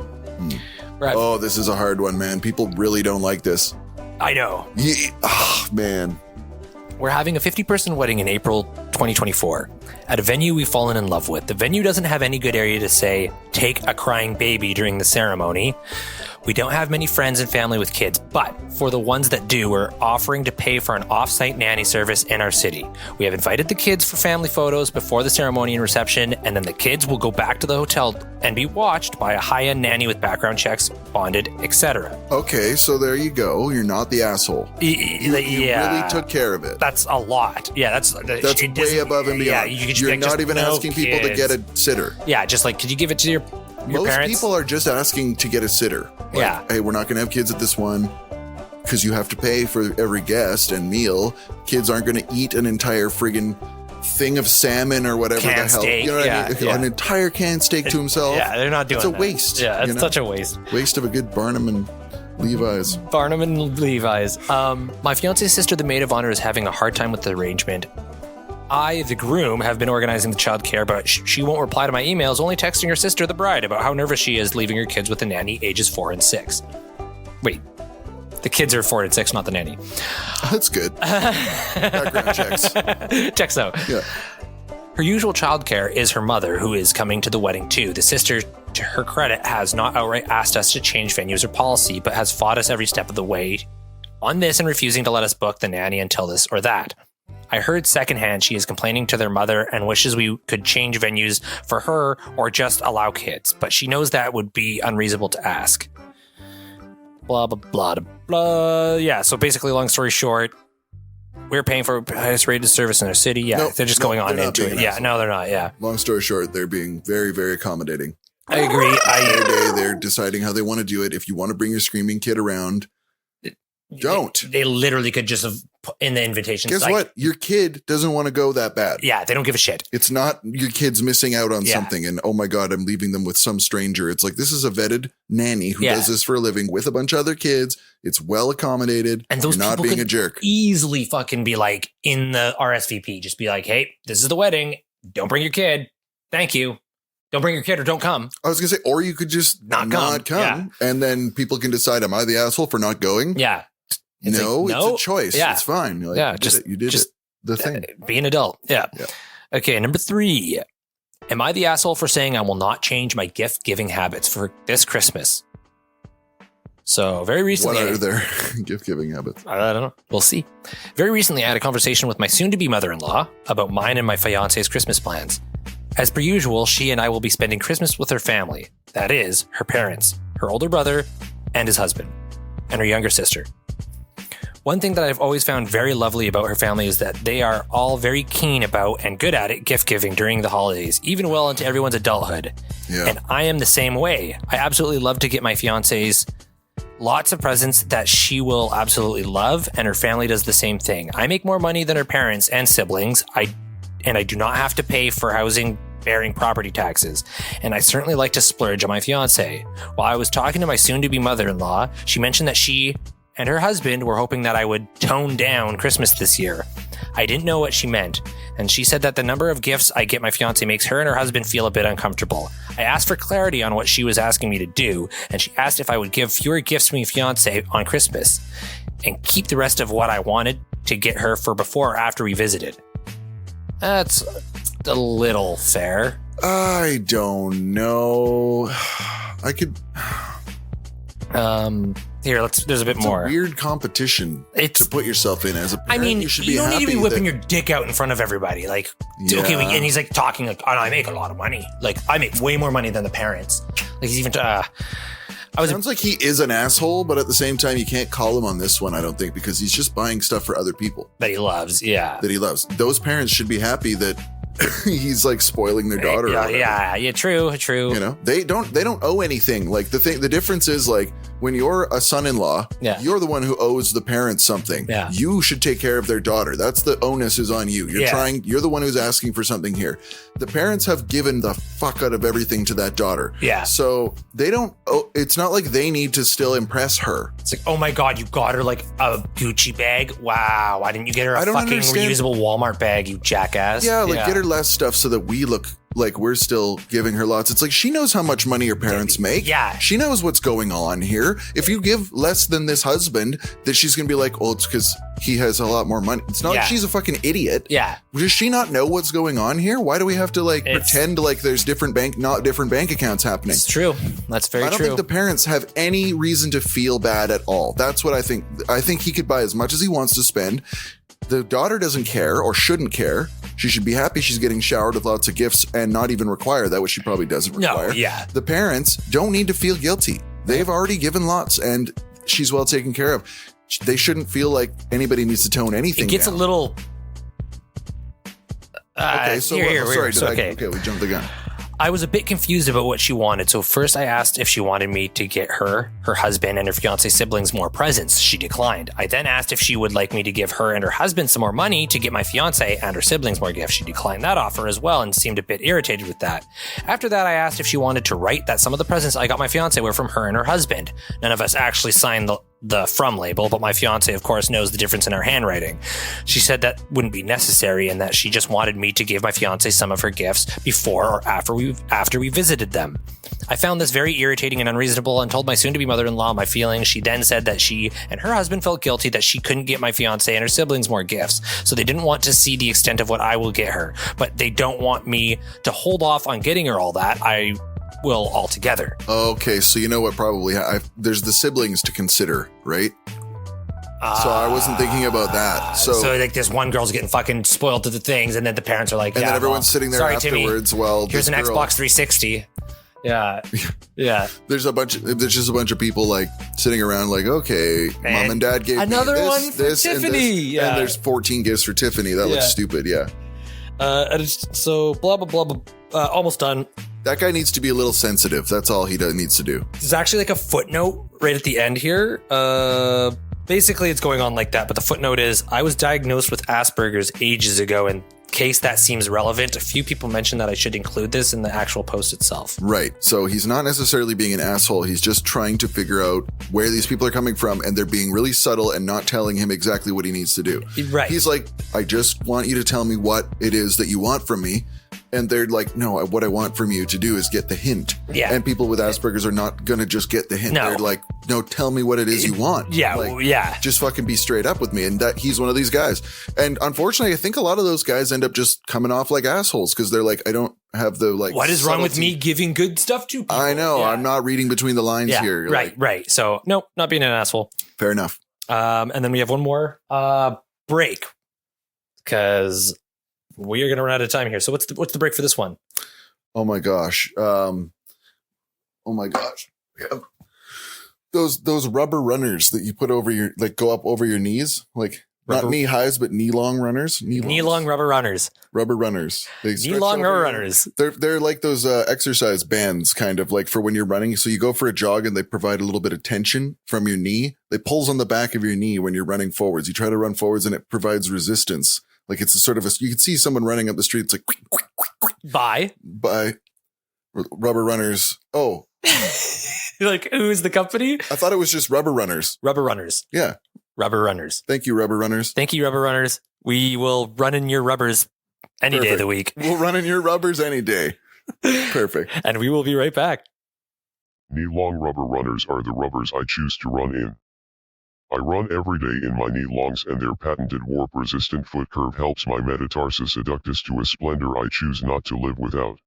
Speaker 4: Oh, this is a hard one, man. People really don't like this.
Speaker 1: I know.
Speaker 4: Yeah. Oh, man.
Speaker 1: We're having a 50-person wedding in April 2024 at a venue we've fallen in love with. The venue doesn't have any good area to say, take a crying baby during the ceremony. We don't have many friends and family with kids, but for the ones that do, we're offering to pay for an off-site nanny service in our city. We have invited the kids for family photos before the ceremony and reception, and then the kids will go back to the hotel and be watched by a high-end nanny with background checks, bonded, etc.
Speaker 4: Okay, so there you go. You're not the asshole. You really took care of it.
Speaker 1: That's a lot. Yeah, that's
Speaker 4: way above and beyond.
Speaker 1: Yeah,
Speaker 4: you're not even asking people to get a sitter.
Speaker 1: Yeah, just like, could you give it to your
Speaker 4: Most
Speaker 1: parents?
Speaker 4: people are just asking to get a sitter. Like, hey, we're not going to have kids at this one because you have to pay for every guest and meal. Kids aren't going to eat an entire friggin' thing of salmon or whatever the hell.
Speaker 1: Steak.
Speaker 4: You know what I mean? An entire canned steak to himself.
Speaker 1: Yeah, they're not doing that.
Speaker 4: It's a waste.
Speaker 1: Yeah, it's such a waste.
Speaker 4: Waste of a good Barnum and Levi's.
Speaker 1: Barnum and Levi's. My fiance's sister, the maid of honor, is having a hard time with the arrangement. I, the groom, have been organizing the childcare, but she won't reply to my emails, only texting her sister, the bride, about how nervous she is leaving her kids with the nanny ages 4 and 6. Wait, the kids are 4 and 6, not the nanny.
Speaker 4: That's good. Background checks.
Speaker 1: Checks out.
Speaker 4: Yeah.
Speaker 1: Her usual childcare is her mother, who is coming to the wedding too. The sister, to her credit, has not outright asked us to change venues or policy, but has fought us every step of the way on this and refusing to let us book the nanny until this or that. I heard secondhand she is complaining to their mother and wishes we could change venues for her or just allow kids, but she knows that would be unreasonable to ask. Blah, blah, blah, blah. Yeah, so basically, long story short, we're paying for highest rated service in our city. Yeah, they're just going on into it. Yeah, no, they're not. Yeah.
Speaker 4: Long story short, they're being very, very accommodating.
Speaker 1: I agree.
Speaker 4: They're deciding how they want to do it. If you want to bring your screaming kid around, don't.
Speaker 1: They literally could just have put in the invitation.
Speaker 4: Guess what? Your kid doesn't want to go that bad.
Speaker 1: Yeah, they don't give a shit.
Speaker 4: It's not your kid's missing out on something and, oh my God, I'm leaving them with some stranger. It's like, this is a vetted nanny who does this for a living with a bunch of other kids. It's well accommodated. And those people not being a jerk.
Speaker 1: Easily fucking be like in the RSVP. Just be like, hey, this is the wedding. Don't bring your kid. Thank you. Don't bring your kid or don't come.
Speaker 4: I was going to say, or you could just not come. Yeah. And then people can decide, am I the asshole for not going?
Speaker 1: Yeah.
Speaker 4: It's a choice. Yeah. It's fine. You're like, you did the thing.
Speaker 1: Be an adult. Yeah. Okay, number 3. Am I the asshole for saying I will not change my gift giving habits for this Christmas? So very recently.
Speaker 4: What are their gift giving habits?
Speaker 1: I don't know. We'll see. Very recently, I had a conversation with my soon-to-be mother-in-law about mine and my fiance's Christmas plans. As per usual, she and I will be spending Christmas with her family. That is, her parents, her older brother, and his husband, and her younger sister. One thing that I've always found very lovely about her family is that they are all very keen about and good at it gift giving during the holidays, even well into everyone's adulthood. Yeah. And I am the same way. I absolutely love to get my fiance's lots of presents that she will absolutely love, and her family does the same thing. I make more money than her parents and siblings. I do not have to pay for housing bearing property taxes, and I certainly like to splurge on my fiance. While I was talking to my soon-to-be mother-in-law, she mentioned that she and her husband were hoping that I would tone down Christmas this year. I didn't know what she meant, and she said that the number of gifts I get my fiance makes her and her husband feel a bit uncomfortable. I asked for clarity on what she was asking me to do, and she asked if I would give fewer gifts to my fiance on Christmas and keep the rest of what I wanted to get her for before or after we visited. That's a little fair.
Speaker 6: I don't know. I could...
Speaker 1: Here, there's a bit more.
Speaker 6: It's a weird competition to put yourself in as a parent.
Speaker 1: I mean,
Speaker 6: you should
Speaker 1: you
Speaker 6: be
Speaker 1: don't need to be
Speaker 6: happy
Speaker 1: whipping
Speaker 6: that-
Speaker 1: your dick out in front of everybody. Like,
Speaker 6: Yeah.
Speaker 1: okay, and he's like talking like, oh, no, I make a lot of money. Like, I make way more money than the parents. Like, he's even,
Speaker 6: Sounds like he is an asshole, but at the same time, you can't call him on this one, I don't think, because he's just buying stuff for other people
Speaker 1: that he loves. Yeah.
Speaker 6: that he loves. Those parents should be happy that he's like spoiling their daughter. or whatever.
Speaker 1: Yeah. True.
Speaker 6: You know, they don't owe anything. Like the difference is like when you're a son-in-law,
Speaker 1: Yeah.
Speaker 6: you're the one who owes the parents something.
Speaker 1: Yeah.
Speaker 6: You should take care of their daughter. That's the onus is on you. You're the one who's asking for something here. The parents have given the fuck out of everything to that daughter.
Speaker 1: Yeah.
Speaker 6: So they don't, it's not like they need to still impress her.
Speaker 1: It's like, oh my God, you got her like a Gucci bag? Wow. Why didn't you get her a
Speaker 6: I don't
Speaker 1: fucking
Speaker 6: understand.
Speaker 1: reusable Walmart bag, you jackass?
Speaker 6: Yeah, like get her less stuff so that we look like we're still giving her lots. It's like she knows how much money her parents make.
Speaker 1: Yeah.
Speaker 6: She knows what's going on here. If you give less than this husband, that she's going to be like, oh, it's because he has a lot more money. It's not like she's a fucking idiot.
Speaker 1: Yeah.
Speaker 6: Does she not know what's going on here? Why do we have to like pretend like there's different bank accounts happening?
Speaker 1: It's true. That's very true.
Speaker 6: I don't think the parents have any reason to feel bad at all. That's what I think. I think he could buy as much as he wants to spend. The daughter doesn't care or shouldn't care. She should be happy she's getting showered with lots of gifts and not even require that, which she probably doesn't require.
Speaker 1: No, yeah.
Speaker 6: The parents don't need to feel guilty. They've already given lots and she's well taken care of. They shouldn't feel like anybody needs to tone anything
Speaker 1: It gets
Speaker 6: down.
Speaker 1: a little...
Speaker 6: Okay, so
Speaker 1: okay.
Speaker 6: We jumped the gun.
Speaker 1: I was a bit confused about what she wanted, so first I asked if she wanted me to get her husband, and her fiancé siblings more presents. She declined. I then asked if she would like me to give her and her husband some more money to get my fiancé and her siblings more gifts. She declined that offer as well and seemed a bit irritated with that. After that, I asked if she wanted to write that some of the presents I got my fiancé were from her and her husband. None of us actually signed the from label, but my fiance, of course, knows the difference in our handwriting. She said that wouldn't be necessary and that she just wanted me to give my fiance some of her gifts before or after we visited them. I found this very irritating and unreasonable and told my soon-to-be mother-in-law my feelings. She then said that she and her husband felt guilty that she couldn't get my fiance and her siblings more gifts, so they didn't want to see the extent of what I will get her, but they don't want me to hold off on getting her all that. I will altogether.
Speaker 6: Okay, so you know what probably there's the siblings to consider, right? So I wasn't thinking about that. So
Speaker 1: like this one girl's getting fucking spoiled to the things, and then the parents are like,
Speaker 6: and
Speaker 1: yeah,
Speaker 6: then everyone's
Speaker 1: well,
Speaker 6: sitting there
Speaker 1: sorry,
Speaker 6: afterwards.
Speaker 1: Timmy,
Speaker 6: Well,
Speaker 1: here's an
Speaker 6: this girl-
Speaker 1: Xbox 360. Yeah.
Speaker 6: There's just a bunch of people like sitting around like, okay, mom and dad gave
Speaker 1: another
Speaker 6: me this,
Speaker 1: one for
Speaker 6: this, and
Speaker 1: Tiffany.
Speaker 6: this,
Speaker 1: Yeah.
Speaker 6: and there's 14 gifts for Tiffany. That looks stupid. Yeah.
Speaker 1: So blah, blah, blah, blah. Almost done.
Speaker 6: That guy needs to be a little sensitive. That's all he needs to do.
Speaker 1: There's actually like a footnote right at the end here. Basically, it's going on like that, but the footnote is, I was diagnosed with Asperger's ages ago. In case that seems relevant, a few people mentioned that I should include this in the actual post itself.
Speaker 6: Right. So he's not necessarily being an asshole. He's just trying to figure out where these people are coming from, and they're being really subtle and not telling him exactly what he needs to do.
Speaker 1: Right.
Speaker 6: He's like, I just want you to tell me what it is that you want from me. And they're like, no, what I want from you to do is get the hint.
Speaker 1: Yeah.
Speaker 6: And people with Asperger's are not going to just get the hint.
Speaker 1: No.
Speaker 6: They're like, no, tell me what it is you want.
Speaker 1: Yeah.
Speaker 6: Like,
Speaker 1: yeah.
Speaker 6: just fucking be straight up with me. And that he's one of these guys. And unfortunately, I think a lot of those guys end up just coming off like assholes because they're like, I don't have the like.
Speaker 1: What is wrong with
Speaker 6: subtlety.
Speaker 1: me giving good stuff to people?
Speaker 6: I know.
Speaker 1: Yeah.
Speaker 6: I'm not reading between the lines
Speaker 1: Yeah.
Speaker 6: here.
Speaker 1: Right.
Speaker 6: Like,
Speaker 1: Right. So no, not being an asshole.
Speaker 6: fair enough.
Speaker 1: And then we have one more break because we are going to run out of time here. So what's the break for this one?
Speaker 6: Oh my gosh. Yeah. Those rubber runners that you put over your, like go up over your knees, like
Speaker 1: Rubber-
Speaker 6: not knee highs, but knee long runners.
Speaker 1: Knee long rubber runners.
Speaker 6: rubber runners. They
Speaker 1: Knee
Speaker 6: stretch
Speaker 1: long
Speaker 6: over
Speaker 1: rubber
Speaker 6: your-
Speaker 1: runners.
Speaker 6: They're like those exercise bands, kind of like for when you're running. So you go for a jog and they provide a little bit of tension from your knee. They pulls on the back of your knee when you're running forwards. You try to run forwards and it provides resistance Like it's a sort of you can see someone running up the street. It's like
Speaker 1: By
Speaker 6: Rubber Runners. Oh,
Speaker 1: like who's the company?
Speaker 6: I thought it was just Rubber Runners.
Speaker 1: Rubber Runners.
Speaker 6: Yeah.
Speaker 1: Rubber Runners.
Speaker 6: Thank you, Rubber Runners.
Speaker 1: Thank you, Rubber Runners. We will run in your rubbers any day of the week.
Speaker 6: We'll run in your rubbers any day. Perfect.
Speaker 1: And we will be right back.
Speaker 3: Knee-long rubber runners are the rubbers I choose to run in. I run every day in my knee-longs, and their patented warp-resistant foot curve helps my metatarsus adductus to a splendor I choose not to live without.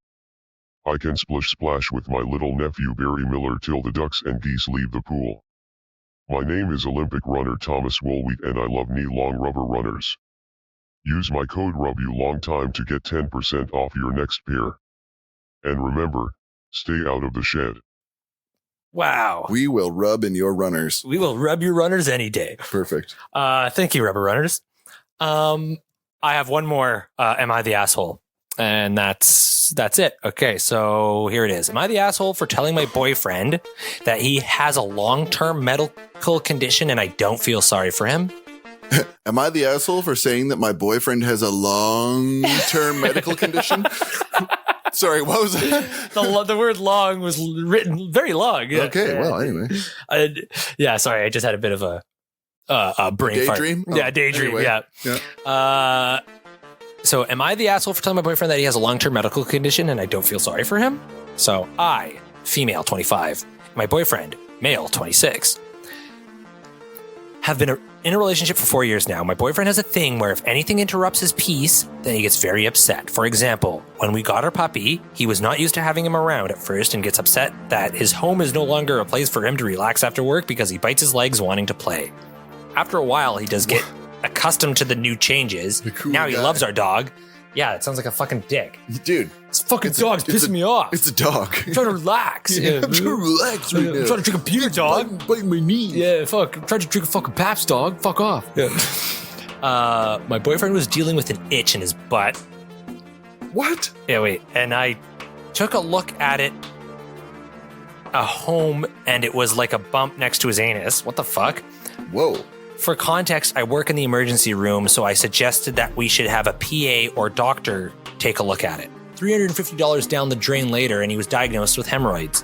Speaker 3: I can splish-splash with my little nephew Barry Miller till the ducks and geese leave the pool. My name is Olympic runner Thomas Woolwheat, and I love knee-long rubber runners. Use my code RUBYOULONGTIME to get 10% off your next pair. And remember, stay out of the shed.
Speaker 1: Wow.
Speaker 6: We will rub in your runners.
Speaker 1: We will rub your runners any day.
Speaker 6: Perfect.
Speaker 1: Thank you, Rubber Runners. I have one more. Am I the asshole? And that's it. Okay, so here it is. Am I the asshole for telling my boyfriend that he has a long-term medical condition and I don't feel sorry for him?
Speaker 6: Am I the asshole for saying that my boyfriend has a long-term medical condition? Sorry, what was that?
Speaker 1: The word long was written very long. Yeah.
Speaker 6: Okay, well, anyway.
Speaker 1: Yeah, sorry. I just had a bit of a brain
Speaker 6: daydream?
Speaker 1: fart. Yeah, daydream.
Speaker 6: Anyway.
Speaker 1: Yeah. So am I the asshole for telling my boyfriend that he has a long-term medical condition and I don't feel sorry for him? So I, female 25, my boyfriend, male 26, have been in a relationship for 4 years now. My boyfriend has a thing where if anything interrupts his peace, then he gets very upset. For example, when we got our puppy, he was not used to having him around at first and gets upset that his home is no longer a place for him to relax after work because he bites his legs wanting to play. After a while, he does get accustomed to the new changes.
Speaker 6: Cool
Speaker 1: now he
Speaker 6: guy.
Speaker 1: loves our dog. Yeah, it sounds like a fucking dick.
Speaker 6: Dude.
Speaker 1: This fucking dog's pissing me off.
Speaker 6: It's a dog.
Speaker 1: I'm trying to relax.
Speaker 6: Yeah, I'm trying to relax right
Speaker 1: I'm
Speaker 6: now.
Speaker 1: trying to drink a beer, dog.
Speaker 6: Biting my knee.
Speaker 1: Yeah, fuck. I'm trying to drink a fucking Pabst, dog. Fuck off. Yeah. My boyfriend was dealing with an itch in his butt.
Speaker 6: What?
Speaker 1: Yeah, wait. And I took a look at it at home, and it was like a bump next to his anus. What the fuck?
Speaker 6: Whoa.
Speaker 1: For context, I work in the emergency room, so I suggested that we should have a PA or doctor take a look at it. $350 down the drain later, and he was diagnosed with hemorrhoids.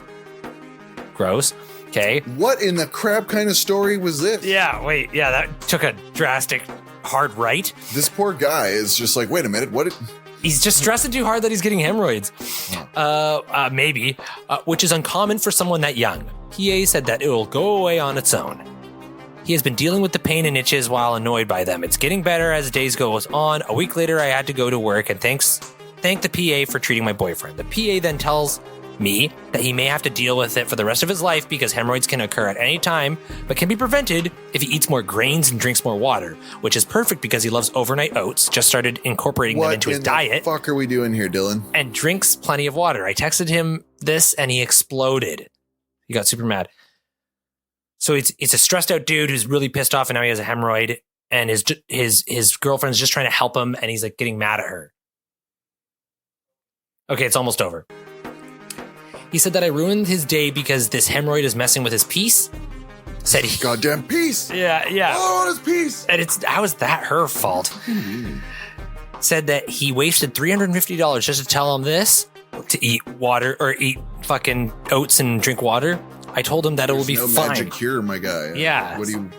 Speaker 1: Gross. Okay.
Speaker 6: What in the crap kind of story was this?
Speaker 1: Yeah, wait. Yeah, that took a drastic hard right.
Speaker 6: This poor guy is just like, wait a minute, what?
Speaker 1: He's just stressing too hard that he's getting hemorrhoids. Maybe, which is uncommon for someone that young. PA said that it will go away on its own. He has been dealing with the pain and itches while annoyed by them. It's getting better as days goes on. A week later, I had to go to work and thank the PA for treating my boyfriend. The PA then tells me that he may have to deal with it for the rest of his life because hemorrhoids can occur at any time, but can be prevented if he eats more grains and drinks more water, which is perfect because he loves overnight oats, just started incorporating them into his diet.
Speaker 6: What the fuck are we doing here, Dylan?
Speaker 1: And drinks plenty of water. I texted him this and he exploded. He got super mad. So it's a stressed out dude who's really pissed off and now he has a hemorrhoid and his girlfriend's just trying to help him and he's like getting mad at her. Okay, it's almost over. He said that I ruined his day because this hemorrhoid is messing with his peace. Said he
Speaker 6: Goddamn peace.
Speaker 1: Yeah.
Speaker 6: Oh, I want his peace.
Speaker 1: And how is that her fault? Said that he wasted $350 just to tell him this, to eat water or eat fucking oats and drink water. I told him that it will be
Speaker 6: no
Speaker 1: fine.
Speaker 6: Magic cure, my guy.
Speaker 1: Yeah.
Speaker 6: What do you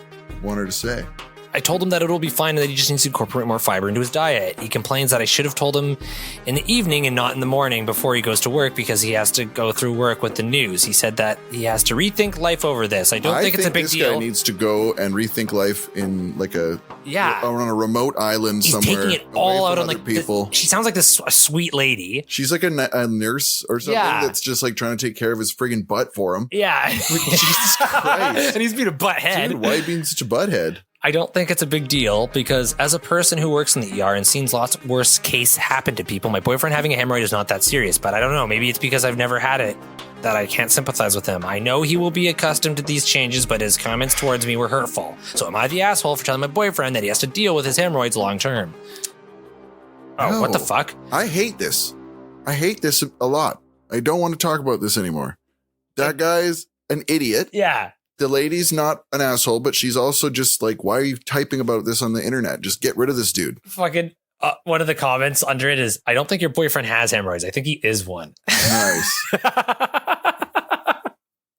Speaker 6: want her to say?
Speaker 1: I told him that it will be fine and that he just needs to incorporate more fiber into his diet. He complains that I should have told him in the evening and not in the morning before he goes to work because he has to go through work with the news. He said that he has to rethink life over this. I don't think it's a big
Speaker 6: this
Speaker 1: deal.
Speaker 6: Guy needs to go and rethink life in like on a remote island
Speaker 1: He's
Speaker 6: somewhere.
Speaker 1: taking it all
Speaker 6: away
Speaker 1: out
Speaker 6: from
Speaker 1: on
Speaker 6: other
Speaker 1: like
Speaker 6: people.
Speaker 1: she sounds like this a sweet lady.
Speaker 6: She's like a nurse or something that's just like trying to take care of his friggin' butt for him.
Speaker 1: Yeah.
Speaker 6: Jesus Christ.
Speaker 1: And he's being a butthead.
Speaker 6: Dude, why are you being such a butthead?
Speaker 1: I don't think it's a big deal because as a person who works in the ER and seen lots worse case happen to people, my boyfriend having a hemorrhoid is not that serious, but I don't know. Maybe it's because I've never had it that I can't sympathize with him. I know he will be accustomed to these changes, but his comments towards me were hurtful. So am I the asshole for telling my boyfriend that he has to deal with his hemorrhoids long term? Oh,
Speaker 6: No.
Speaker 1: what the fuck?
Speaker 6: I hate this. I hate this a lot. I don't want to talk about this anymore. That guy's an idiot.
Speaker 1: Yeah.
Speaker 6: The lady's not an asshole, but she's also just like, why are you typing about this on the internet? Just get rid of this dude.
Speaker 1: Fucking One of the comments under it is, I don't think your boyfriend has hemorrhoids. I think he is one.
Speaker 6: Nice.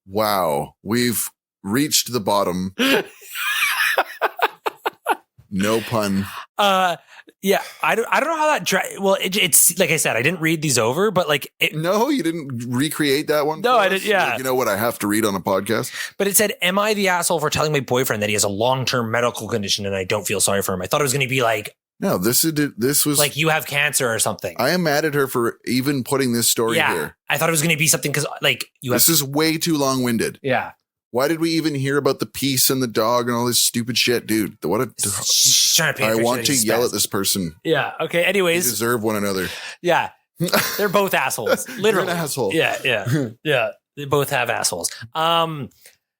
Speaker 6: Wow. We've reached the bottom. No pun.
Speaker 1: Yeah, I don't know how that. Well, it's like I said, I didn't read these over, but like,
Speaker 6: No, you didn't recreate that one.
Speaker 1: No,
Speaker 6: for
Speaker 1: I
Speaker 6: us?
Speaker 1: didn't. Yeah,
Speaker 6: Like, you know what I have to read on a podcast?
Speaker 1: but it said, "Am I the asshole for telling my boyfriend that he has a long-term medical condition and I don't feel sorry for him?" I thought it was going to be like
Speaker 6: No, this was
Speaker 1: like you have cancer or something.
Speaker 6: I am mad at her for even putting this story
Speaker 1: yeah,
Speaker 6: here.
Speaker 1: I thought it was going to be something because like you have.
Speaker 6: This is way too long-winded.
Speaker 1: Yeah,
Speaker 6: Why did we even hear about the peace and the dog and all this stupid shit, dude? What a
Speaker 1: Just trying to paint a
Speaker 6: I
Speaker 1: picture
Speaker 6: want
Speaker 1: that
Speaker 6: to
Speaker 1: he's
Speaker 6: yell
Speaker 1: spaz.
Speaker 6: at this person.
Speaker 1: Yeah. Okay.
Speaker 6: They
Speaker 1: Anyways,
Speaker 6: deserve one another.
Speaker 1: yeah, they're both assholes. Literally,
Speaker 6: You're an asshole.
Speaker 1: Yeah. They both have assholes.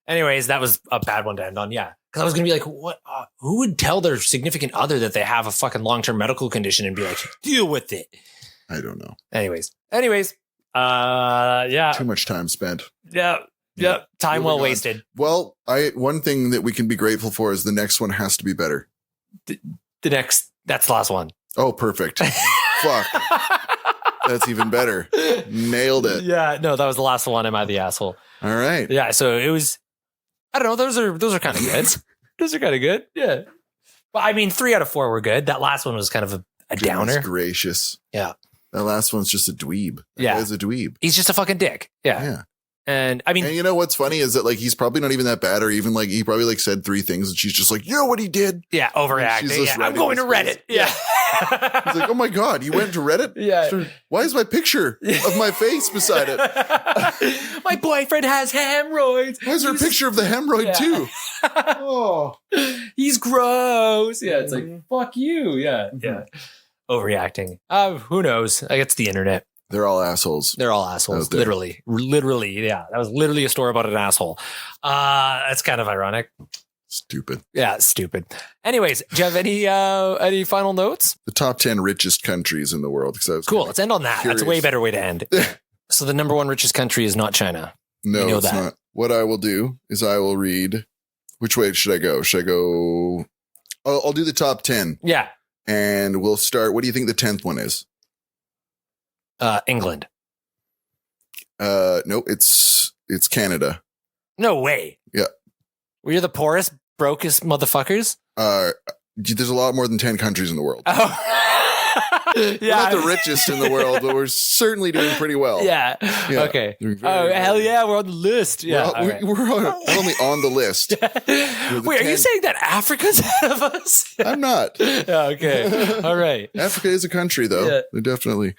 Speaker 1: Anyways, that was a bad one to end on. Yeah. Because I was going to be like, what? Who would tell their significant other that they have a fucking long-term medical condition and be like, deal with it?
Speaker 6: I don't know.
Speaker 1: Anyways. Yeah.
Speaker 6: Too much time spent.
Speaker 1: Yeah. Time
Speaker 6: Moving
Speaker 1: well
Speaker 6: on.
Speaker 1: wasted.
Speaker 6: Well, one thing that we can be grateful for is the next one has to be better.
Speaker 1: That's the last one.
Speaker 6: Oh, perfect. Fuck. That's even better. Nailed it.
Speaker 1: Yeah. No, that was the last one. Am I the asshole?
Speaker 6: All right.
Speaker 1: Yeah. So it was, I don't know. Those are kind of good. Those are kind of good. Yeah. Well, I mean, 3 out of 4 were good. That last one was kind of a
Speaker 6: Goodness
Speaker 1: downer.
Speaker 6: gracious.
Speaker 1: Yeah.
Speaker 6: That last one's just a dweeb. That
Speaker 1: Yeah.
Speaker 6: guy's a dweeb.
Speaker 1: He's just a fucking dick. Yeah.
Speaker 6: Yeah.
Speaker 1: And I mean,
Speaker 6: And you know what's funny is that like he's probably not even that bad, or even like he probably like said 3 things and she's just like, you know what he did?
Speaker 1: yeah,
Speaker 6: She's
Speaker 1: overreacting.
Speaker 6: just
Speaker 1: Yeah. I'm
Speaker 6: writing
Speaker 1: going to
Speaker 6: this
Speaker 1: Reddit.
Speaker 6: face.
Speaker 1: Yeah.
Speaker 6: He's like, oh my God, you went to Reddit?
Speaker 1: Yeah.
Speaker 6: Why is my picture of my face beside it?
Speaker 1: My boyfriend has hemorrhoids.
Speaker 6: Why is there a picture of the hemorrhoid
Speaker 1: Yeah.
Speaker 6: too? Oh.
Speaker 1: He's gross. Yeah, it's like fuck you. Yeah, yeah. Overreacting. Who knows? I guess it's the internet.
Speaker 6: They're all assholes.
Speaker 1: They're all assholes.
Speaker 6: Out there.
Speaker 1: Literally. Yeah, that was literally a story about an asshole. That's kind of ironic.
Speaker 6: Stupid.
Speaker 1: Yeah, stupid. Anyways, do you have any final notes?
Speaker 6: The top 10 richest countries in the world. Because I was
Speaker 1: Cool. Let's end on that. That's a way
Speaker 6: Curious.
Speaker 1: better way to end. So the number 1 richest country is not China.
Speaker 6: No,
Speaker 1: You know
Speaker 6: it's
Speaker 1: that.
Speaker 6: not. What I will do is I will read. Which way should I go? Should I go? I'll do the top 10
Speaker 1: Yeah.
Speaker 6: and we'll start. What do you think the 10th one is?
Speaker 1: England.
Speaker 6: No, it's Canada.
Speaker 1: No way.
Speaker 6: Yeah.
Speaker 1: We're the poorest, brokest motherfuckers.
Speaker 6: There's a lot more than 10 countries in the world.
Speaker 1: Oh.
Speaker 6: We're
Speaker 1: Yeah.
Speaker 6: not the richest in the world, but we're certainly doing pretty well.
Speaker 1: Yeah.
Speaker 6: Yeah.
Speaker 1: Okay.
Speaker 6: Doing very,
Speaker 1: Hell
Speaker 6: very-
Speaker 1: yeah, we're on the list. Yeah.
Speaker 6: We're,
Speaker 1: all right.
Speaker 6: we're not only on the list.
Speaker 1: Wait, are you
Speaker 6: 10
Speaker 1: saying that Africa's ahead of us?
Speaker 6: I'm not.
Speaker 1: Yeah, okay. All right.
Speaker 6: Africa is a country, though.
Speaker 1: Yeah.
Speaker 6: They're definitely.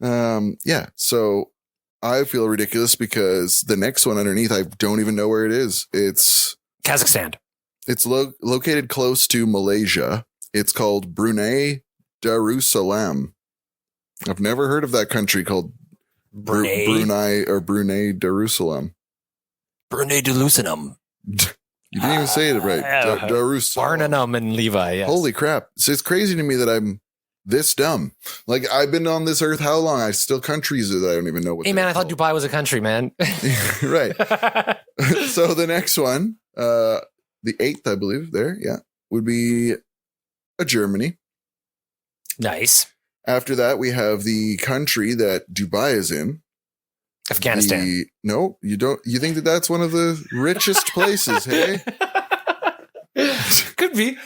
Speaker 6: Yeah. So I feel ridiculous because the next one underneath, I don't even know where it is. It's
Speaker 1: Kazakhstan.
Speaker 6: located close to Malaysia. It's called Brunei Darussalam. I've never heard of that country called
Speaker 1: Brunei.
Speaker 6: Brunei Darussalam.
Speaker 1: Brunei Darussalam.
Speaker 6: You didn't even say it right. Darussalam.
Speaker 1: Barnum and Levi. Yes.
Speaker 6: Holy crap. So it's crazy to me that I'm this dumb. Like I've been on this earth how long? I still countries that I don't even know what.
Speaker 1: Hey man,
Speaker 6: they're
Speaker 1: I thought
Speaker 6: called.
Speaker 1: Dubai was a country, man.
Speaker 6: Right. So the next one, the 8th, I believe, there, yeah, would be Germany.
Speaker 1: Nice.
Speaker 6: After that, we have the country that Dubai is in.
Speaker 1: Afghanistan.
Speaker 6: No, you don't. You think that that's one of the richest places? Hey.
Speaker 1: Could be.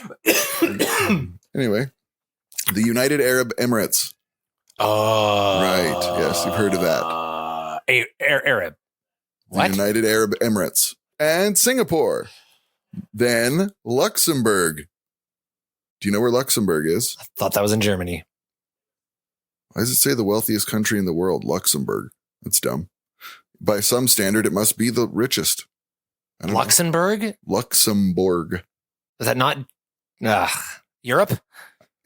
Speaker 6: Anyway, the United Arab Emirates.
Speaker 1: Oh.
Speaker 6: Right. Yes, you've heard of that.
Speaker 1: Arab.
Speaker 6: The
Speaker 1: What?
Speaker 6: United Arab Emirates and Singapore. Then Luxembourg. Do you know where Luxembourg is?
Speaker 1: Thought that was in Germany.
Speaker 6: Why does it say the wealthiest country in the world? Luxembourg. That's dumb. By some standard, it must be the richest. I don't know.
Speaker 1: Luxembourg?
Speaker 6: Luxembourg.
Speaker 1: Is that not Europe?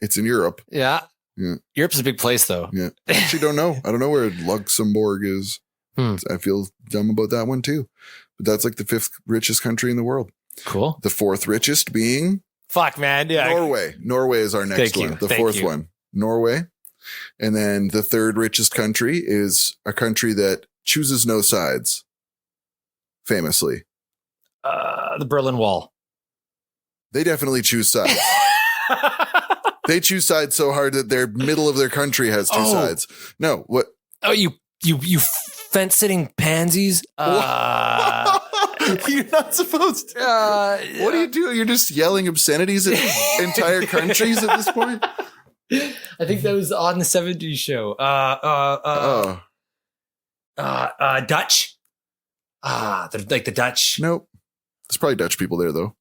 Speaker 6: It's in Europe.
Speaker 1: Yeah.
Speaker 6: Yeah.
Speaker 1: Europe's a big place, though.
Speaker 6: Yeah. I actually don't know. I don't know where Luxembourg is.
Speaker 1: Hmm.
Speaker 6: I feel dumb about that one too. But that's like the 5th richest country in the world.
Speaker 1: Cool.
Speaker 6: The 4th richest being
Speaker 1: Fuck, man. Yeah.
Speaker 6: Norway. Norway is our next
Speaker 1: Thank you.
Speaker 6: one. The
Speaker 1: Thank
Speaker 6: 4th
Speaker 1: you.
Speaker 6: one. Norway. And then the 3rd richest country is a country that chooses no sides. Famously.
Speaker 1: The Berlin Wall.
Speaker 6: They definitely choose sides. They choose sides so hard that their middle of their country has two sides. No, what?
Speaker 1: Oh, you fence sitting pansies.
Speaker 6: You're not supposed to. What do you do? You're just yelling obscenities at entire countries at this point?
Speaker 1: I think that was on the 70s show. Dutch. Like the Dutch.
Speaker 6: Nope. There's probably Dutch people there, though.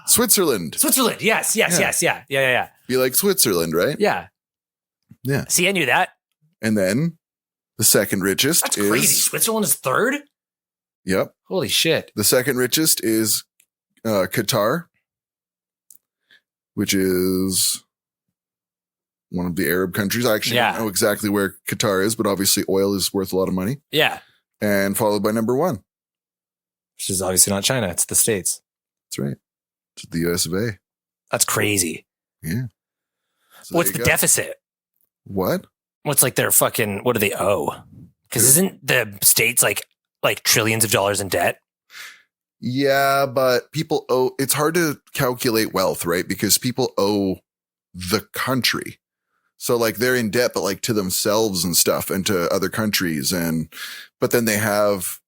Speaker 6: Switzerland.
Speaker 1: Yes. Yeah.
Speaker 6: You like Switzerland, right?
Speaker 1: Yeah.
Speaker 6: Yeah.
Speaker 1: See, I knew that.
Speaker 6: And then the second richest
Speaker 1: That's
Speaker 6: is
Speaker 1: crazy. Switzerland is third?
Speaker 6: Yep.
Speaker 1: Holy shit.
Speaker 6: The second richest is Qatar, which is one of the Arab countries. I actually don't know exactly where Qatar is, but obviously oil is worth a lot of money.
Speaker 1: Yeah.
Speaker 6: And followed by number one.
Speaker 1: Which is obviously not China. It's the States.
Speaker 6: That's right. It's the US of A.
Speaker 1: That's crazy.
Speaker 6: Yeah. So
Speaker 1: What's the deficit?
Speaker 6: What?
Speaker 1: What's like their fucking, what do they owe? Because isn't the States like trillions of dollars in debt?
Speaker 6: Yeah, but people owe, it's hard to calculate wealth, right? Because people owe the country. So like they're in debt, but like to themselves and stuff and to other countries. But then they have,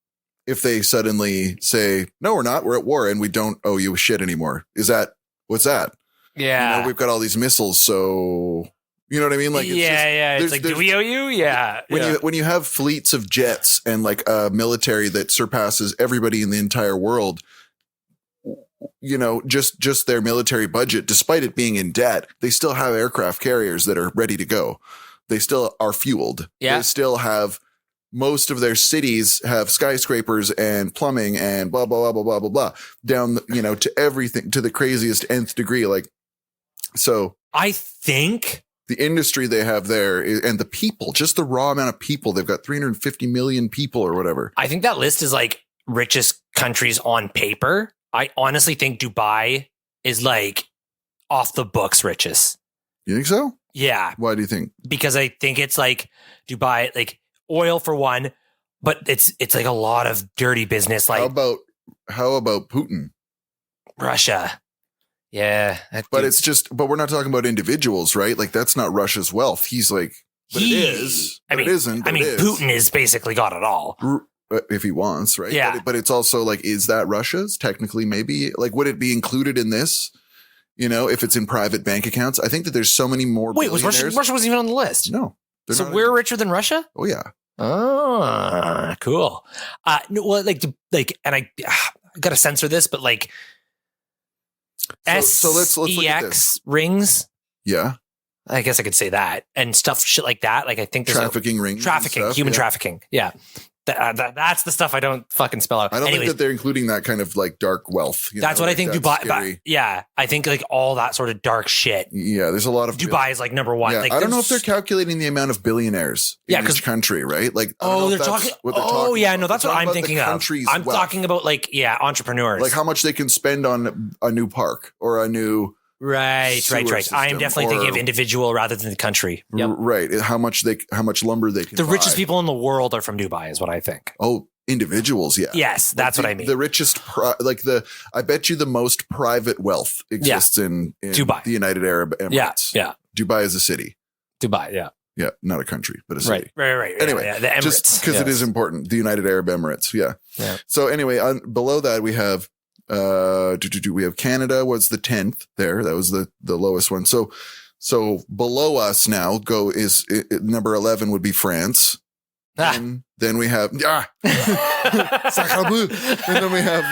Speaker 6: if they suddenly say, no, we're not, we're at war and we don't owe you shit anymore. What's that?
Speaker 1: Yeah.
Speaker 6: You know, we've got all these missiles. So, you know what I mean? Like,
Speaker 1: it's like, do we owe you? Yeah.
Speaker 6: When you have fleets of jets and like a military that surpasses everybody in the entire world, you know, just their military budget, despite it being in debt, they still have aircraft carriers that are ready to go. They still are fueled.
Speaker 1: Yeah.
Speaker 6: They still have, most of their cities have skyscrapers and plumbing and blah, blah, blah, blah, blah, blah, blah, down, you know, to everything, to the craziest nth degree. Like, so
Speaker 1: I think
Speaker 6: the industry they have there and the people, just the raw amount of people, they've got 350 million people or whatever.
Speaker 1: I think that list is like richest countries on paper. I honestly think Dubai is like off the books richest.
Speaker 6: You think so?
Speaker 1: Yeah.
Speaker 6: Why do you think?
Speaker 1: Because I think it's like Dubai, like oil for one, but it's like a lot of dirty business. Like
Speaker 6: how about Putin?
Speaker 1: Russia. Yeah.
Speaker 6: But we're not talking about individuals, right? Like that's not Russia's wealth. He's like, but it is. But it isn't. But it is.
Speaker 1: Putin has basically got it all.
Speaker 6: If he wants, right?
Speaker 1: Yeah.
Speaker 6: But it's also like, is that Russia's? Technically, maybe. Like, would it be included in this? You know, if it's in private bank accounts? I think that there's so many more.
Speaker 1: Wait, Russia wasn't even on the list?
Speaker 6: No.
Speaker 1: So we're richer than Russia?
Speaker 6: Oh, yeah.
Speaker 1: Oh, cool. No, well, and I got to censor this, but like,
Speaker 6: so let's look at this.
Speaker 1: rings.
Speaker 6: Yeah.
Speaker 1: I guess I could say that and stuff, shit like that. Like I think there's
Speaker 6: trafficking rings,
Speaker 1: human trafficking. Yeah. That's the stuff I don't fucking spell out.
Speaker 6: I don't think that they're including that kind of like dark wealth.
Speaker 1: That's what I think Dubai. Yeah. I think like all that sort of dark shit.
Speaker 6: Yeah. There's a lot of
Speaker 1: Dubai is like number one.
Speaker 6: Yeah,
Speaker 1: like,
Speaker 6: I don't know if they're calculating the amount of billionaires in each country, right? Like,
Speaker 1: they're talking. Oh, yeah. No, that's what I'm thinking of. I'm talking about like, entrepreneurs.
Speaker 6: Like how much they can spend on a new park or a new.
Speaker 1: Right. I am definitely thinking of individual rather than the country. Yep.
Speaker 6: Right. How much lumber they can.
Speaker 1: The richest people in the world are from Dubai, is what I think.
Speaker 6: Oh, individuals. Yeah.
Speaker 1: Yes, that's what I mean.
Speaker 6: The richest, I bet you the most private wealth exists in
Speaker 1: Dubai,
Speaker 6: the United Arab Emirates.
Speaker 1: Yeah.
Speaker 6: Dubai is a city.
Speaker 1: Dubai. Yeah.
Speaker 6: Yeah, not a country, but a city.
Speaker 1: Right.
Speaker 6: Anyway,
Speaker 1: the Emirates,
Speaker 6: just because it is important, the United Arab Emirates. Yeah. So anyway, below that we have. We have Canada was the 10th there. That was the lowest one. So below us now number 11 would be France. And then we have, and then we have,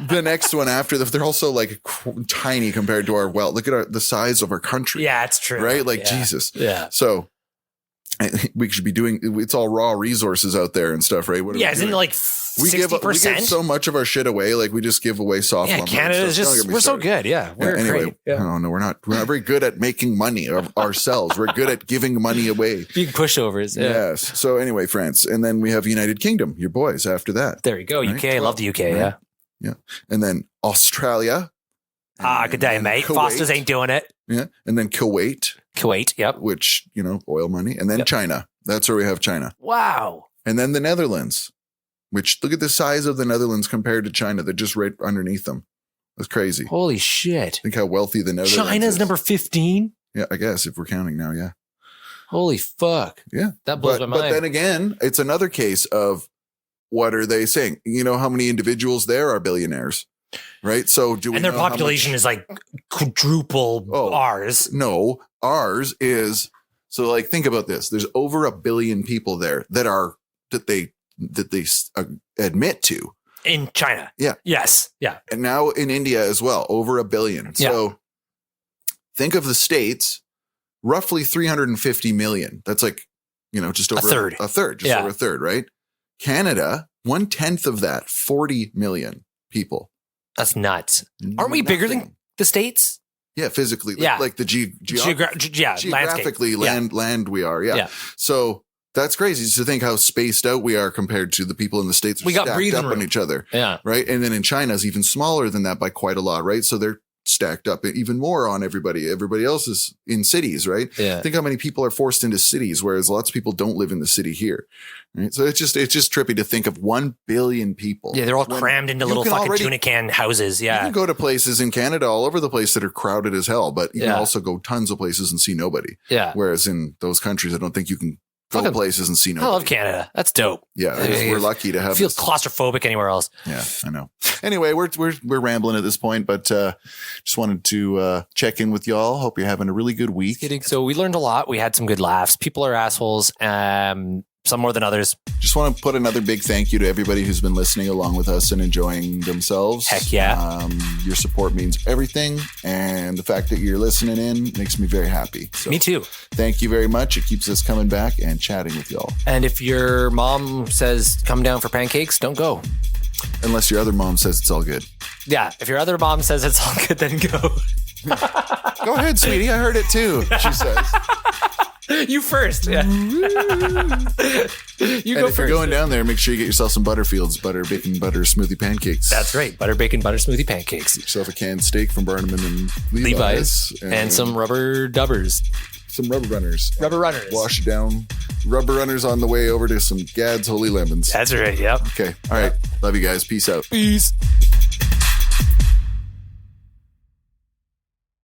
Speaker 6: the next one after they're also like tiny compared to our wealth. Look at the size of our country.
Speaker 1: Yeah, it's true.
Speaker 6: Right? Like Jesus.
Speaker 1: Yeah.
Speaker 6: So we should be it's all raw resources out there and stuff, right?
Speaker 1: Isn't it like 60%?
Speaker 6: We give so much of our shit away. Like we just give away soft lumber.
Speaker 1: Canada is just, we're so good. Yeah. We're
Speaker 6: anyway,
Speaker 1: great. Yeah.
Speaker 6: No, we're not very good at making money ourselves. We're good at giving money away.
Speaker 1: Big pushovers. Yeah.
Speaker 6: Yes. So anyway, France. And then we have United Kingdom, your boys after that.
Speaker 1: There you go. Right? UK. I love the UK. Right? Yeah.
Speaker 6: Yeah. And then Australia.
Speaker 1: Good day, mate. Kuwait. Foster's ain't doing it.
Speaker 6: Yeah. And then Kuwait.
Speaker 1: Yep.
Speaker 6: Which, oil money. And then China. That's where we have China.
Speaker 1: Wow.
Speaker 6: And then the Netherlands, which look at the size of the Netherlands compared to China. They're just right underneath them. That's crazy.
Speaker 1: Holy shit.
Speaker 6: Think how wealthy the Netherlands
Speaker 1: China's
Speaker 6: is.
Speaker 1: number 15?
Speaker 6: Yeah, I guess if we're counting now, yeah.
Speaker 1: Holy fuck.
Speaker 6: Yeah.
Speaker 1: That blows my mind.
Speaker 6: But then again, it's another case of what are they saying? You know how many individuals there are billionaires, right? So do we
Speaker 1: and their
Speaker 6: know how
Speaker 1: population
Speaker 6: much-
Speaker 1: is like quadruple ours.
Speaker 6: No, ours is. So like, think about this. There's over 1 billion people there that they admit to.
Speaker 1: In China.
Speaker 6: Yeah.
Speaker 1: Yes. Yeah.
Speaker 6: And now in India as well, over 1 billion. So think of the States, roughly 350 million. That's like, just over
Speaker 1: A third.
Speaker 6: over a third, right? Canada, 1/10 of that, 40 million people.
Speaker 1: That's nuts. Aren't we bigger than
Speaker 6: Nothing.
Speaker 1: the States?
Speaker 6: Yeah, physically.
Speaker 1: Yeah.
Speaker 6: Like the geographically
Speaker 1: landscape.
Speaker 6: land we are. Yeah.
Speaker 1: Yeah.
Speaker 6: So that's crazy to think how spaced out we are compared to the people in the States.
Speaker 1: We got
Speaker 6: stacked
Speaker 1: breathing
Speaker 6: up on
Speaker 1: room.
Speaker 6: each other.
Speaker 1: Yeah.
Speaker 6: Right. And then in China is even smaller than that by quite a lot. Right. So they're stacked up even more on everybody. Everybody else is in cities. Right.
Speaker 1: Yeah.
Speaker 6: Think how many people are forced into cities, whereas lots of people don't live in the city here. Right. So it's just trippy to think of 1 billion people.
Speaker 1: Yeah, they're all
Speaker 6: when
Speaker 1: crammed into
Speaker 6: you
Speaker 1: little
Speaker 6: can
Speaker 1: fucking
Speaker 6: already-
Speaker 1: tuna can houses.
Speaker 6: You
Speaker 1: Yeah.
Speaker 6: can go to places in Canada all over the place that are crowded as hell, but you can
Speaker 1: Yeah.
Speaker 6: also go tons of places and see nobody.
Speaker 1: Yeah.
Speaker 6: Whereas in those countries, I don't think you can go
Speaker 1: Fucking-
Speaker 6: places and see
Speaker 1: I
Speaker 6: nobody.
Speaker 1: love Canada. That's dope.
Speaker 6: Yeah, we're lucky to
Speaker 1: I
Speaker 6: have
Speaker 1: feel
Speaker 6: this.
Speaker 1: claustrophobic anywhere else.
Speaker 6: Yeah, I know. Anyway, we're rambling at this point, but just wanted to check in with y'all. Hope you're having a really good week.
Speaker 1: So we learned a lot. We had some good laughs. People are assholes. Some more than others.
Speaker 6: Just want to put another big thank you to everybody who's been listening along with us and enjoying themselves.
Speaker 1: Heck yeah.
Speaker 6: Your support means everything, and the fact that you're listening in makes me very happy. So
Speaker 1: Me too.
Speaker 6: thank you very much. It keeps us coming back and chatting with y'all.
Speaker 1: And if your mom says come down for pancakes, don't go.
Speaker 6: Unless your other mom says it's all good.
Speaker 1: Yeah. If your other mom says it's all good, then go.
Speaker 6: Go ahead, sweetie. I heard it too, she says.
Speaker 1: You first. Yeah. You
Speaker 6: And
Speaker 1: go
Speaker 6: if
Speaker 1: first.
Speaker 6: you're going down there, make sure you get yourself some Butterfield's butter, bacon, butter, smoothie pancakes.
Speaker 1: That's right. Butter bacon, butter smoothie pancakes.
Speaker 6: Get yourself a canned steak from Barnum and
Speaker 1: Levi's. And some rubber dubbers.
Speaker 6: some rubber runners.
Speaker 1: Rubber runners.
Speaker 6: Wash it down. Rubber runners on the way over to some Gad's Holy Lemons.
Speaker 1: That's right. Yep.
Speaker 6: Okay. All right. Love you guys. Peace out.
Speaker 1: Peace.